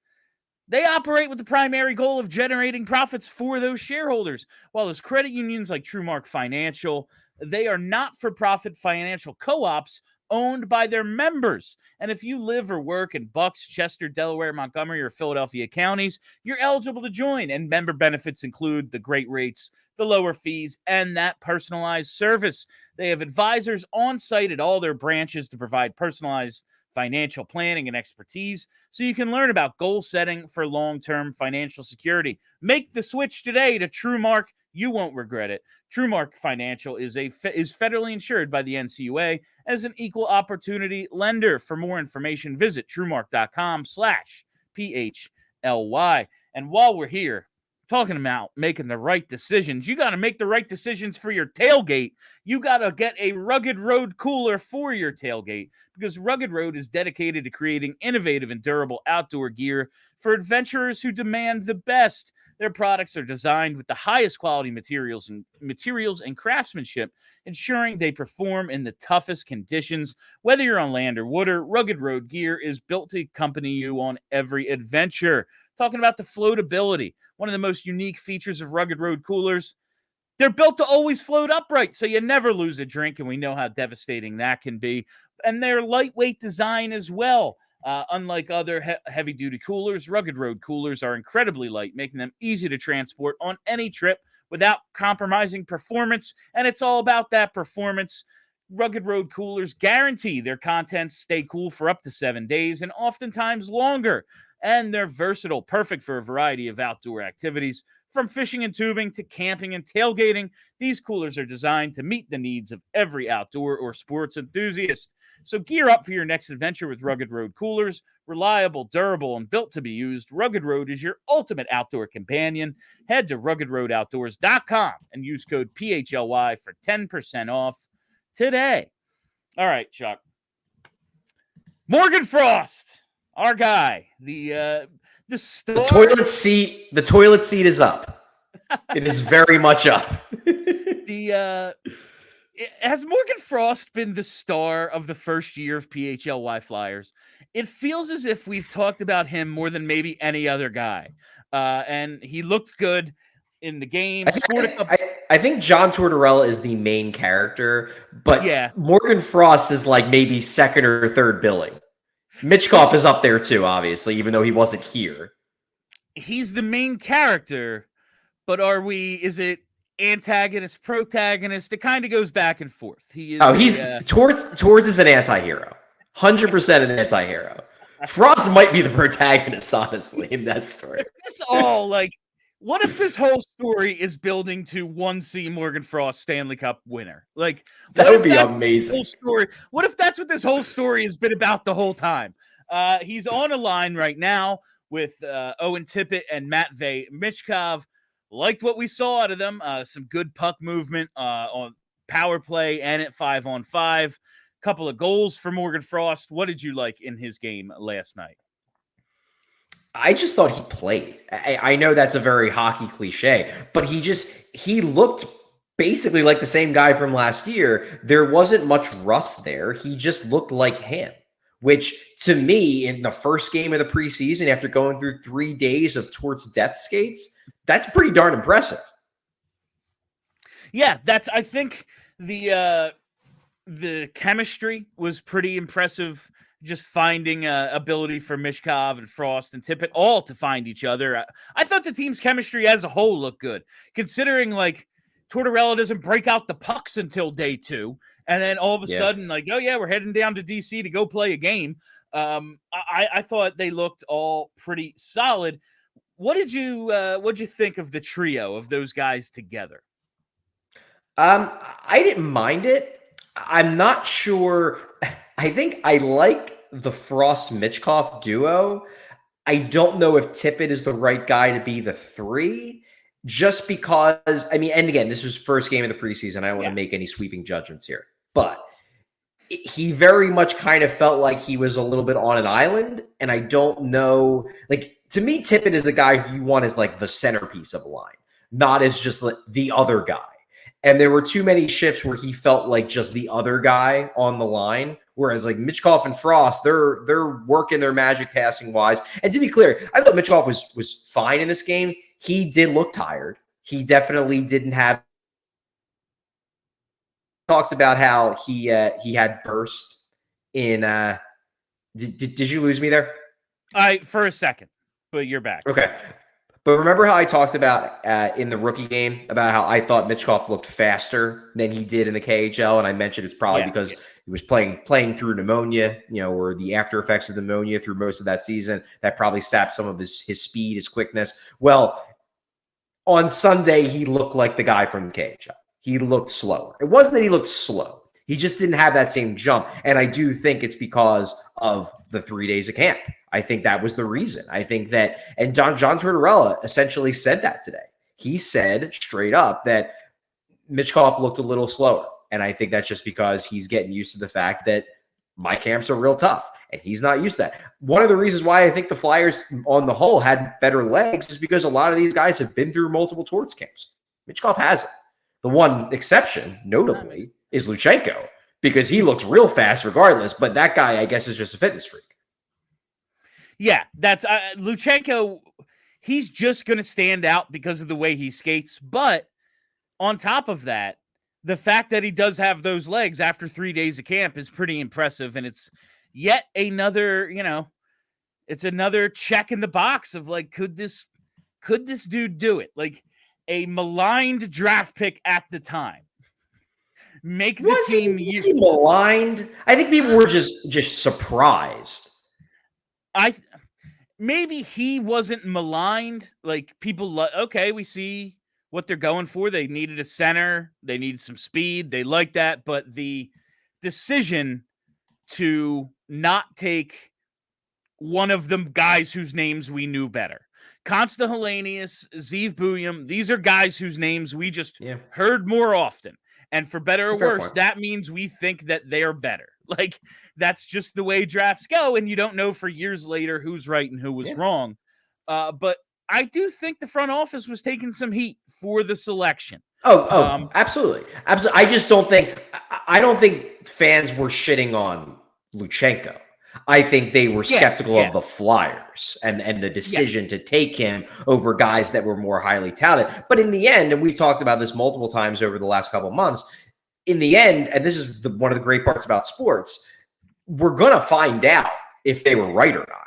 they operate with the primary goal of generating profits for those shareholders, while as credit unions like TrueMark Financial, they are not-for-profit financial co-ops owned by their members. And if you live or work in Bucks, Chester, Delaware, Montgomery, or Philadelphia counties, you're eligible to join. And member benefits include the great rates, the lower fees, and that personalized service. They have advisors on site at all their branches to provide personalized financial planning and expertise, so you can learn about goal setting for long-term financial security. Make the switch today to TrueMark. You won't regret it. TrueMark Financial is federally insured by the NCUA and is an equal opportunity lender. For more information, visit truemark.com/PHLY. And while we're here talking about making the right decisions, you got to make the right decisions for your tailgate. You got to get a Rugged Road cooler for your tailgate, because Rugged Road is dedicated to creating innovative and durable outdoor gear for adventurers who demand the best. Their products are designed with the highest quality materials and craftsmanship, ensuring they perform in the toughest conditions. Whether you're on land or water, Rugged Road gear is built to accompany you on every adventure. Talking about the floatability, one of the most unique features of Rugged Road coolers, they're built to always float upright, so you never lose a drink, and we know how devastating that can be. And their lightweight design as well. Unlike other heavy-duty coolers, Rugged Road coolers are incredibly light, making them easy to transport on any trip without compromising performance. And it's all about that performance. Rugged Road coolers guarantee their contents stay cool for up to 7 days and oftentimes longer. And they're versatile, perfect for a variety of outdoor activities. From fishing and tubing to camping and tailgating, these coolers are designed to meet the needs of every outdoor or sports enthusiast. So gear up for your next adventure with Rugged Road coolers. Reliable, durable, and built to be used, Rugged Road is your ultimate outdoor companion. Head to ruggedroadoutdoors.com and use code PHLY for 10% off today. All right, Chuck. Morgan Frost, our guy, the star. The toilet seat is up. It is very much up. Has Morgan Frost been the star of the first year of PHLY Flyers? It feels as if we've talked about him more than maybe any other guy. And he looked good in the game. I think John Tortorella is the main character, but yeah, Morgan Frost is like maybe second or third billing. Michkov is up there too, obviously, even though he wasn't here. He's the main character, but is it antagonist, protagonist? It kind of goes back and forth. Torts is an anti-hero. 100% an anti-hero. Frost might be the protagonist, honestly, in that story. It's all what if this whole story is building to 1C Morgan Frost Stanley Cup winner? Like, that would be amazing. What if that's what this whole story has been about the whole time? He's on a line right now with Owen Tippett and Matvei. Michkov, liked what we saw out of them. Some good puck movement on power play and at 5-on-5. Couple of goals for Morgan Frost. What did you like in his game last night? I just thought he played. I know that's a very hockey cliche, but he looked basically like the same guy from last year. There wasn't much rust there. He just looked like him, which to me, in the first game of the preseason, after going through 3 days of Torts death skates, that's pretty darn impressive. Yeah, I think the chemistry was pretty impressive. Just finding ability for Michkov and Frost and Tippett all to find each other. I thought the team's chemistry as a whole looked good, considering Tortorella doesn't break out the pucks until day 2, and then all of a sudden we're heading down to DC to go play a game. I thought they looked all pretty solid. What'd you think of the trio of those guys together? I didn't mind it. I'm not sure. I think I like the Frost-Michkov duo. I don't know if Tippett is the right guy to be the 3, just because, and again, this was first game of the preseason. I don't want to make any sweeping judgments here, but he very much kind of felt like he was a little bit on an island, and I don't know, to me, Tippett is the guy who you want as the centerpiece of a line, not as just the other guy. And there were too many shifts where he felt like just the other guy on the line. Whereas Michkov and Frost, they're working their magic passing wise. And to be clear, I thought Michkov was fine in this game. He did look tired. He definitely didn't have. Talked about how he had burst in. Did you lose me there? For a second, but you're back. Okay. But remember how I talked about in the rookie game about how I thought Michkov looked faster than he did in the KHL, and I mentioned it's probably because he was playing through pneumonia, or the after effects of pneumonia through most of that season. That probably sapped some of his speed, his quickness. Well, on Sunday he looked like the guy from the KHL. He looked slower. It wasn't that he looked slow. He just didn't have that same jump, and I do think it's because of the 3 days of camp. I think that was the reason. I think that, and John Tortorella essentially said that today. He said straight up that Michkov looked a little slower. And I think that's just because he's getting used to the fact that my camps are real tough, and he's not used to that. One of the reasons why I think the Flyers on the whole had better legs is because a lot of these guys have been through multiple Torts camps. Michkov hasn't. The one exception, notably, is Luchanko, because he looks real fast regardless, but that guy, I guess, is just a fitness freak. Yeah, that's Luchanko. He's just going to stand out because of the way he skates. But on top of that, the fact that he does have those legs after 3 days of camp is pretty impressive. And it's yet another, it's another check in the box of could this dude do it? A maligned draft pick at the time. Make the team. Was he maligned? I think people were just surprised. Maybe he wasn't maligned. People, okay, we see what they're going for. They needed a center. They needed some speed. They like that. But the decision to not take one of the guys whose names we knew better, Consta Helenius, Zeev Buyum, these are guys whose names we just heard more often. And for better or worse, that means we think that they're better. Like, that's just the way drafts go. And you don't know for years later who's right and who was wrong. But I do think the front office was taking some heat for the selection. Absolutely. Absolutely. I don't think fans were shitting on Luchanko. I think they were skeptical of the Flyers and the decision to take him over guys that were more highly touted. But in the end, and we've talked about this multiple times over the last couple of months, in the end, and this is one of the great parts about sports, we're going to find out if they were right or not.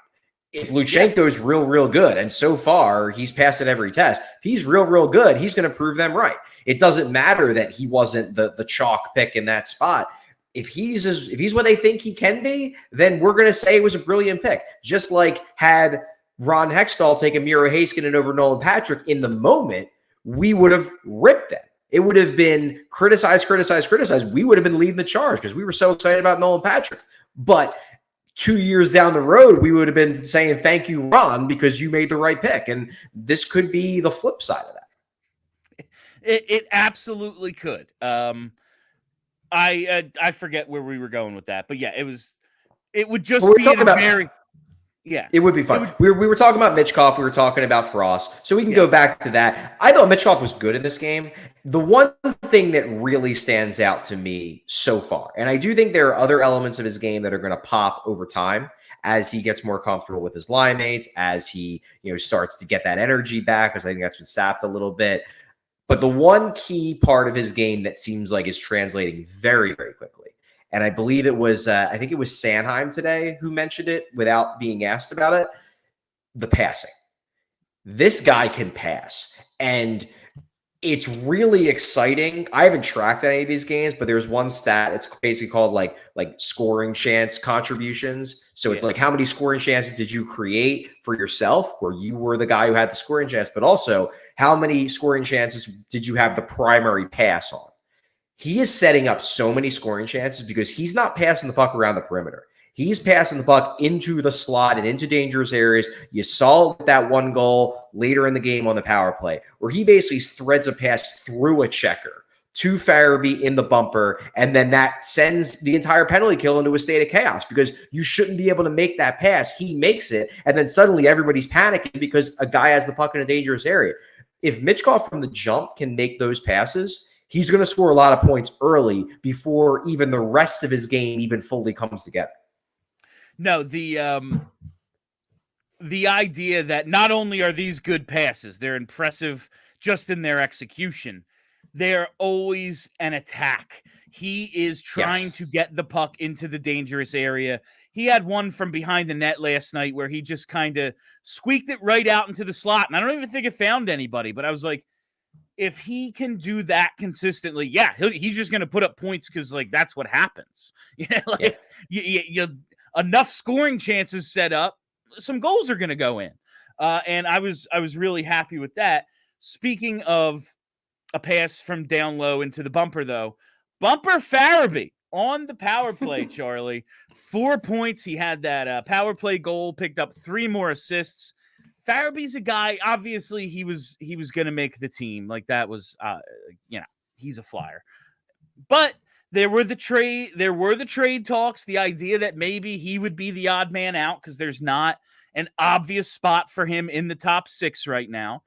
If Luchanko's real good, and so far he's passed at every test, if he's real good, he's going to prove them right. It doesn't matter that he wasn't the chalk pick in that spot. If he's what they think he can be, then we're going to say it was a brilliant pick. Just like had Ron Hextall taken Miro Heiskanen over Nolan Patrick in the moment, we would have ripped them. It would have been criticize. We would have been leading the charge because we were so excited about Nolan Patrick. But 2 years down the road, we would have been saying, thank you, Ron, because you made the right pick. And this could be the flip side of that. It absolutely could. I forget where we were going with that, but yeah, it would just be it would be fun. We were talking about Michkov. We were talking about Frost. So we can go back to that. I thought Michkov was good in this game. The one thing that really stands out to me so far, and I do think there are other elements of his game that are going to pop over time as he gets more comfortable with his line mates, as he starts to get that energy back, because I think that's been sapped a little bit. But the one key part of his game that seems like is translating very, very quickly, and I believe it was, I think it was Sanheim today who mentioned it without being asked about it, the passing. This guy can pass, and it's really exciting. I haven't tracked any of these games, but there's one stat. It's basically called like scoring chance contributions. So it's like, how many scoring chances did you create for yourself where you were the guy who had the scoring chance, but also how many scoring chances did you have the primary pass on? He is setting up so many scoring chances because he's not passing the puck around the perimeter. He's passing the puck into the slot and into dangerous areas. You saw it with that one goal later in the game on the power play, where he basically threads a pass through a checker to Farabee in the bumper, and then that sends the entire penalty kill into a state of chaos because you shouldn't be able to make that pass. He makes it, and then suddenly everybody's panicking because a guy has the puck in a dangerous area. If Michkov from the jump can make those passes, he's going to score a lot of points early before even the rest of his game even fully comes together. No, the idea that not only are these good passes, they're impressive just in their execution, they're always an attack. He is trying to get the puck into the dangerous area. He had one from behind the net last night where he just kind of squeaked it right out into the slot, and I don't even think it found anybody, but I was like, if he can do that consistently, he's just going to put up points because, like, that's what happens. You enough scoring chances set up, some goals are going to go in. And I was really happy with that. Speaking of a pass from down low into the bumper, though, Bumper Farabee on the power play, Charlie, 4 points. He had that power play goal, picked up 3 more assists. Farabee's a guy, obviously he was going to make the team. Like, that was, he's a Flyer. But there were the trade talks, the idea that maybe he would be the odd man out because there's not an obvious spot for him in the top 6 right now.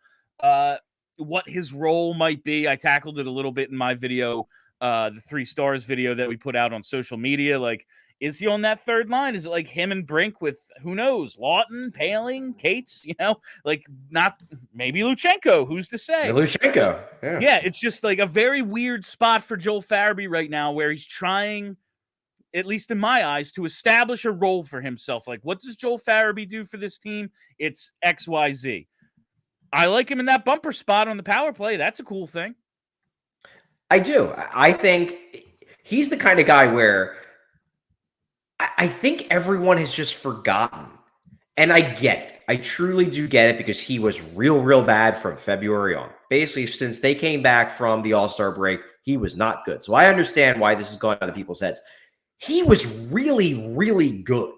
What his role might be, I tackled it a little bit in my video, the 3 stars video that we put out on social media. Like, is he on that third line? Is it like him and Brink with, who knows, Laughton, Paling, Cates, like, not maybe Luchanko, who's to say? Luchanko. Yeah, it's just like a very weird spot for Joel Farabee right now where he's trying, at least in my eyes, to establish a role for himself. Like, what does Joel Farabee do for this team? It's XYZ. I like him in that bumper spot on the power play. That's a cool thing. I do. I think he's the kind of guy where I think everyone has just forgotten. And I get it. I truly do get it because he was real bad from February on. Basically, since they came back from the All-Star break, he was not good. So I understand why this is going on to people's heads. He was really good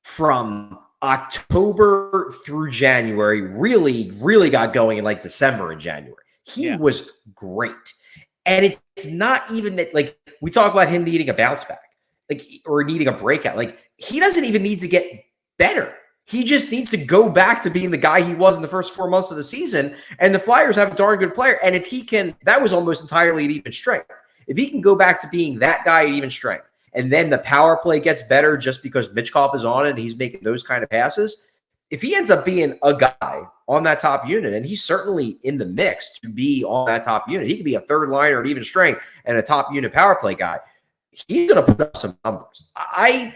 from October through January, really got going in like December and January. He was great. And it's not even that, like, we talk about him needing a bounce back, like, or needing a breakout. Like, he doesn't even need to get better. He just needs to go back to being the guy he was in the first 4 months of the season. And the Flyers have a darn good player. And if he can, that was almost entirely at even strength. If he can go back to being that guy at even strength, and then the power play gets better just because Michkov is on it and he's making those kind of passes, if he ends up being a guy on that top unit, and he's certainly in the mix to be on that top unit, he could be a third liner at even strength and a top unit power play guy. He's going to put up some numbers. I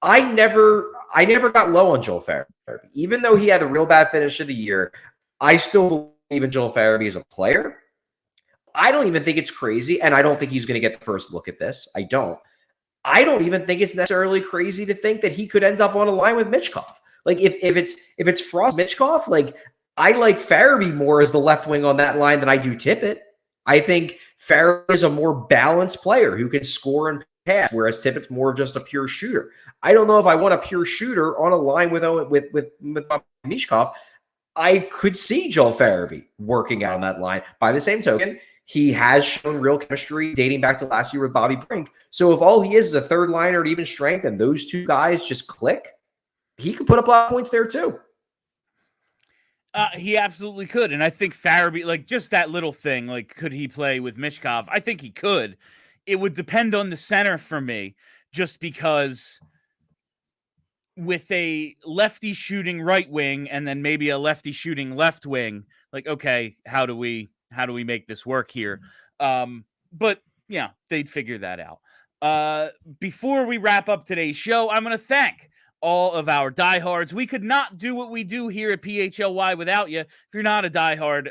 never got low on Joel Farabee. Even though he had a real bad finish of the year, I still believe in Joel Farabee as a player. I don't even think it's crazy, and I don't think he's going to get the first look at this. I don't even think it's necessarily crazy to think that he could end up on a line with Michkov. Like, if it's Frost Michkov, like, I like Farabee more as the left wing on that line than I do Tippett. I think Farabee is a more balanced player who can score and pass, whereas Tippett's more of just a pure shooter. I don't know if I want a pure shooter on a line with Michkov. I could see Joel Farabee working out on that line. By the same token, he has shown real chemistry dating back to last year with Bobby Brink. So if all he is a third liner at even strength and those two guys just click, he could put up a lot of points there too. He absolutely could. And I think Farabee, like, just that little thing, like, could he play with Michkov? I think he could. It would depend on the center for me, just because with a lefty shooting right wing and then maybe a lefty shooting left wing, like, okay, how do we make this work here? But yeah, they'd figure that out. Before we wrap up today's show, I'm going to thank all of our diehards. We could not do what we do here at PHLY without you. If you're not a diehard,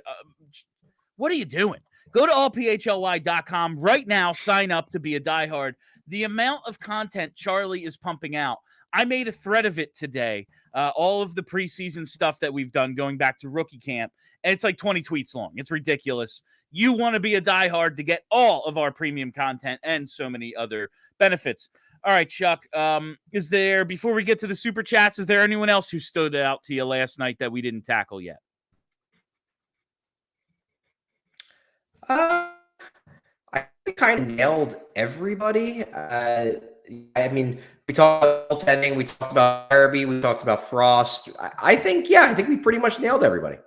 what are you doing? Go to allphly.com right now. Sign up to be a diehard. The amount of content Charlie is pumping out, I made a thread of it today. All of the preseason stuff that we've done going back to rookie camp. And it's like 20 tweets long. It's ridiculous. You want to be a diehard to get all of our premium content and so many other benefits. All right, Chuck, before we get to the super chats, is there anyone else who stood out to you last night that we didn't tackle yet? I kind of nailed everybody. I mean, we talked about goaltending, we talked about Farabee, we talked about Frost. I think we pretty much nailed everybody.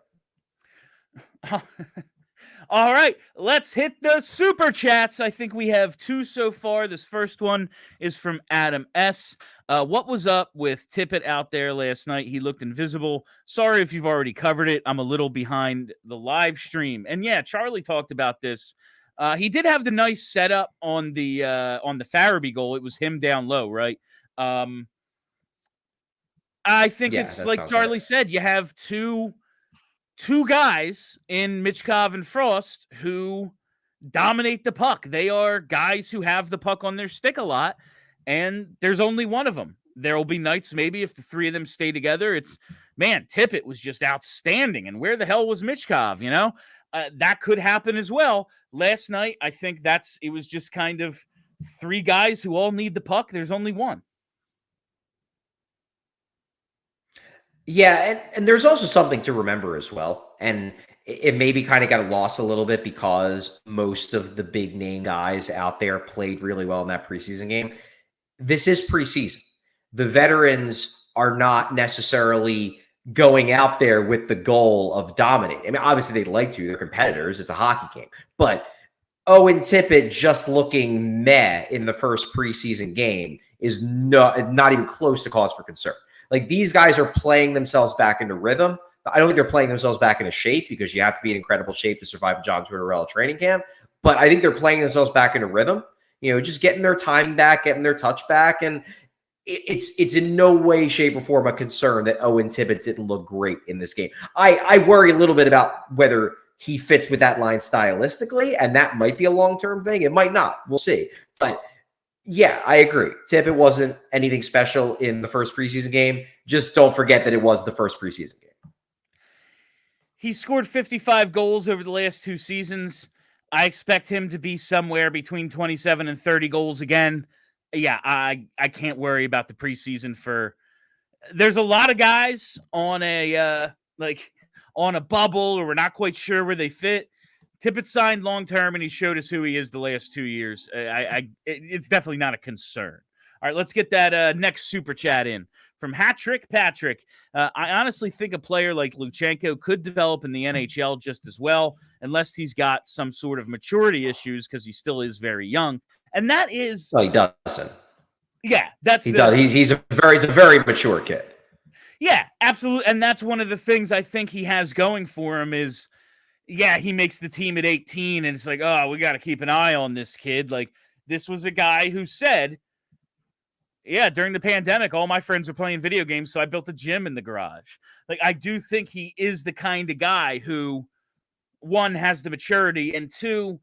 All right, let's hit the super chats. I think we have 2 so far. This first one is from Adam S. What was up with Tippett out there last night? He looked invisible. Sorry if you've already covered it. I'm a little behind the live stream. And yeah, Charlie talked about this. He did have the nice setup on the Farabee goal. It was him down low, right? I think it's like Charlie said. You have two guys in Michkov and Frost who dominate the puck. They are guys who have the puck on their stick a lot, and there's only one of them. There will be nights maybe if the three of them stay together. Tippett was just outstanding, and where the hell was Michkov, you know? That could happen as well. Last night, I think it was just kind of three guys who all need the puck. There's only one. Yeah, and there's also something to remember as well. And it maybe kind of got lost a little bit because most of the big name guys out there played really well in that preseason game. This is preseason. The veterans are not necessarily going out there with the goal of dominating. I mean, obviously they'd like to. They're competitors. It's a hockey game. But Owen Tippett just looking meh in the first preseason game is not even close to cause for concern. Like, these guys are playing themselves back into rhythm. I don't think they're playing themselves back into shape because you have to be in incredible shape to survive a John Tortorella training camp. But I think they're playing themselves back into rhythm, just getting their time back, getting their touch back. And it's in no way, shape, or form a concern that Owen Tippett didn't look great in this game. I worry a little bit about whether he fits with that line stylistically, and that might be a long-term thing. It might not. We'll see. But yeah, I agree. Tippett wasn't anything special in the first preseason game. Just don't forget that it was the first preseason game. He scored 55 goals over the last 2 seasons. I expect him to be somewhere between 27 and 30 goals again. Yeah, I can't worry about the preseason there's a lot of guys on a bubble, or we're not quite sure where they fit. Tippett's signed long term, and he showed us who he is the last 2 years. It's definitely not a concern. All right, let's get that next super chat in from Hattrick Patrick. I honestly think a player like Luchanko could develop in the NHL just as well, unless he's got some sort of maturity issues because he still is very young. And that is, well, he doesn't. Yeah, that's he does. He's a very mature kid. Yeah, absolutely. And that's one of the things I think he has going for him is, yeah, he makes the team at 18, and it's like, oh, we got to keep an eye on this kid. Like, this was a guy who said, yeah, during the pandemic, all my friends were playing video games, so I built a gym in the garage. Like, I do think he is the kind of guy who, one, has the maturity, and two,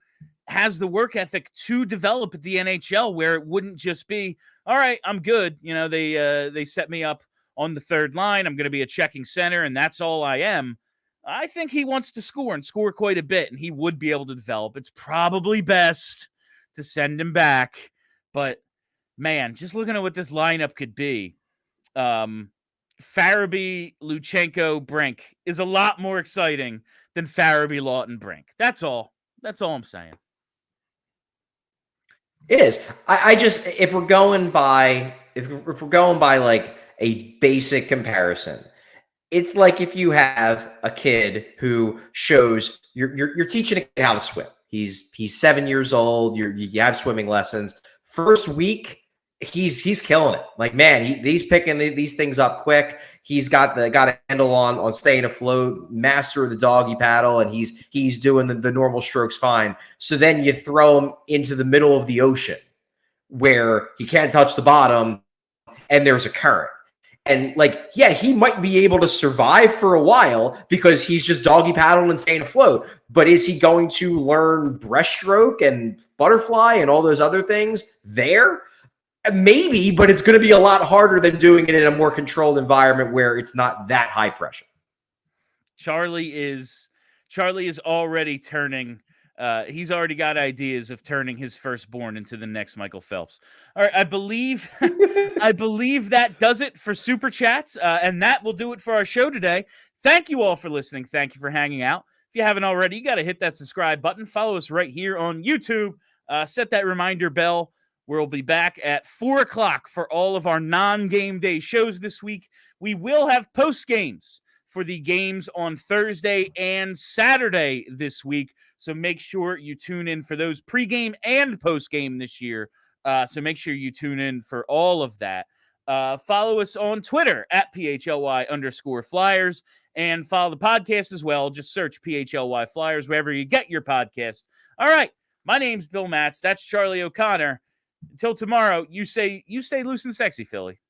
has the work ethic to develop at the NHL, where it wouldn't just be, all right, I'm good. You know, they set me up on the third line. I'm going to be a checking center, and that's all I am. I think he wants to score and score quite a bit, and he would be able to develop. It's probably best to send him back, but man, just looking at what this lineup could be, Farabee, Luchanko, Brink is a lot more exciting than Farabee, Laughton, Brink. That's all. That's all I'm saying. It is. I just, if we're going by like a basic comparison, it's like if you have a kid who shows you're teaching a kid how to swim. He's 7 years old. You have swimming lessons. First week, he's killing it. Like, man, he's picking these things up quick. He's got a handle on staying afloat, master of the doggy paddle, and he's doing the normal strokes fine. So then you throw him into the middle of the ocean where he can't touch the bottom and there's a current. And like, yeah, he might be able to survive for a while because he's just doggy paddling and staying afloat. But is he going to learn breaststroke and butterfly and all those other things there? Maybe, but it's going to be a lot harder than doing it in a more controlled environment where it's not that high pressure. Charlie is already turning. He's already got ideas of turning his firstborn into the next Michael Phelps. All right, I believe that does it for Super Chats, and that will do it for our show today. Thank you all for listening. Thank you for hanging out. If you haven't already, you got to hit that subscribe button. Follow us right here on YouTube. Set that reminder bell. We'll be back at 4 o'clock for all of our non-game day shows this week. We will have post games for the games on Thursday and Saturday this week. So make sure you tune in for those pregame and postgame this year. So make sure you tune in for all of that. Follow us on Twitter at PHLY_Flyers and follow the podcast as well. Just search PHLY Flyers wherever you get your podcast. All right. My name's Bill Matz. That's Charlie O'Connor. Until tomorrow, you stay loose and sexy, Philly.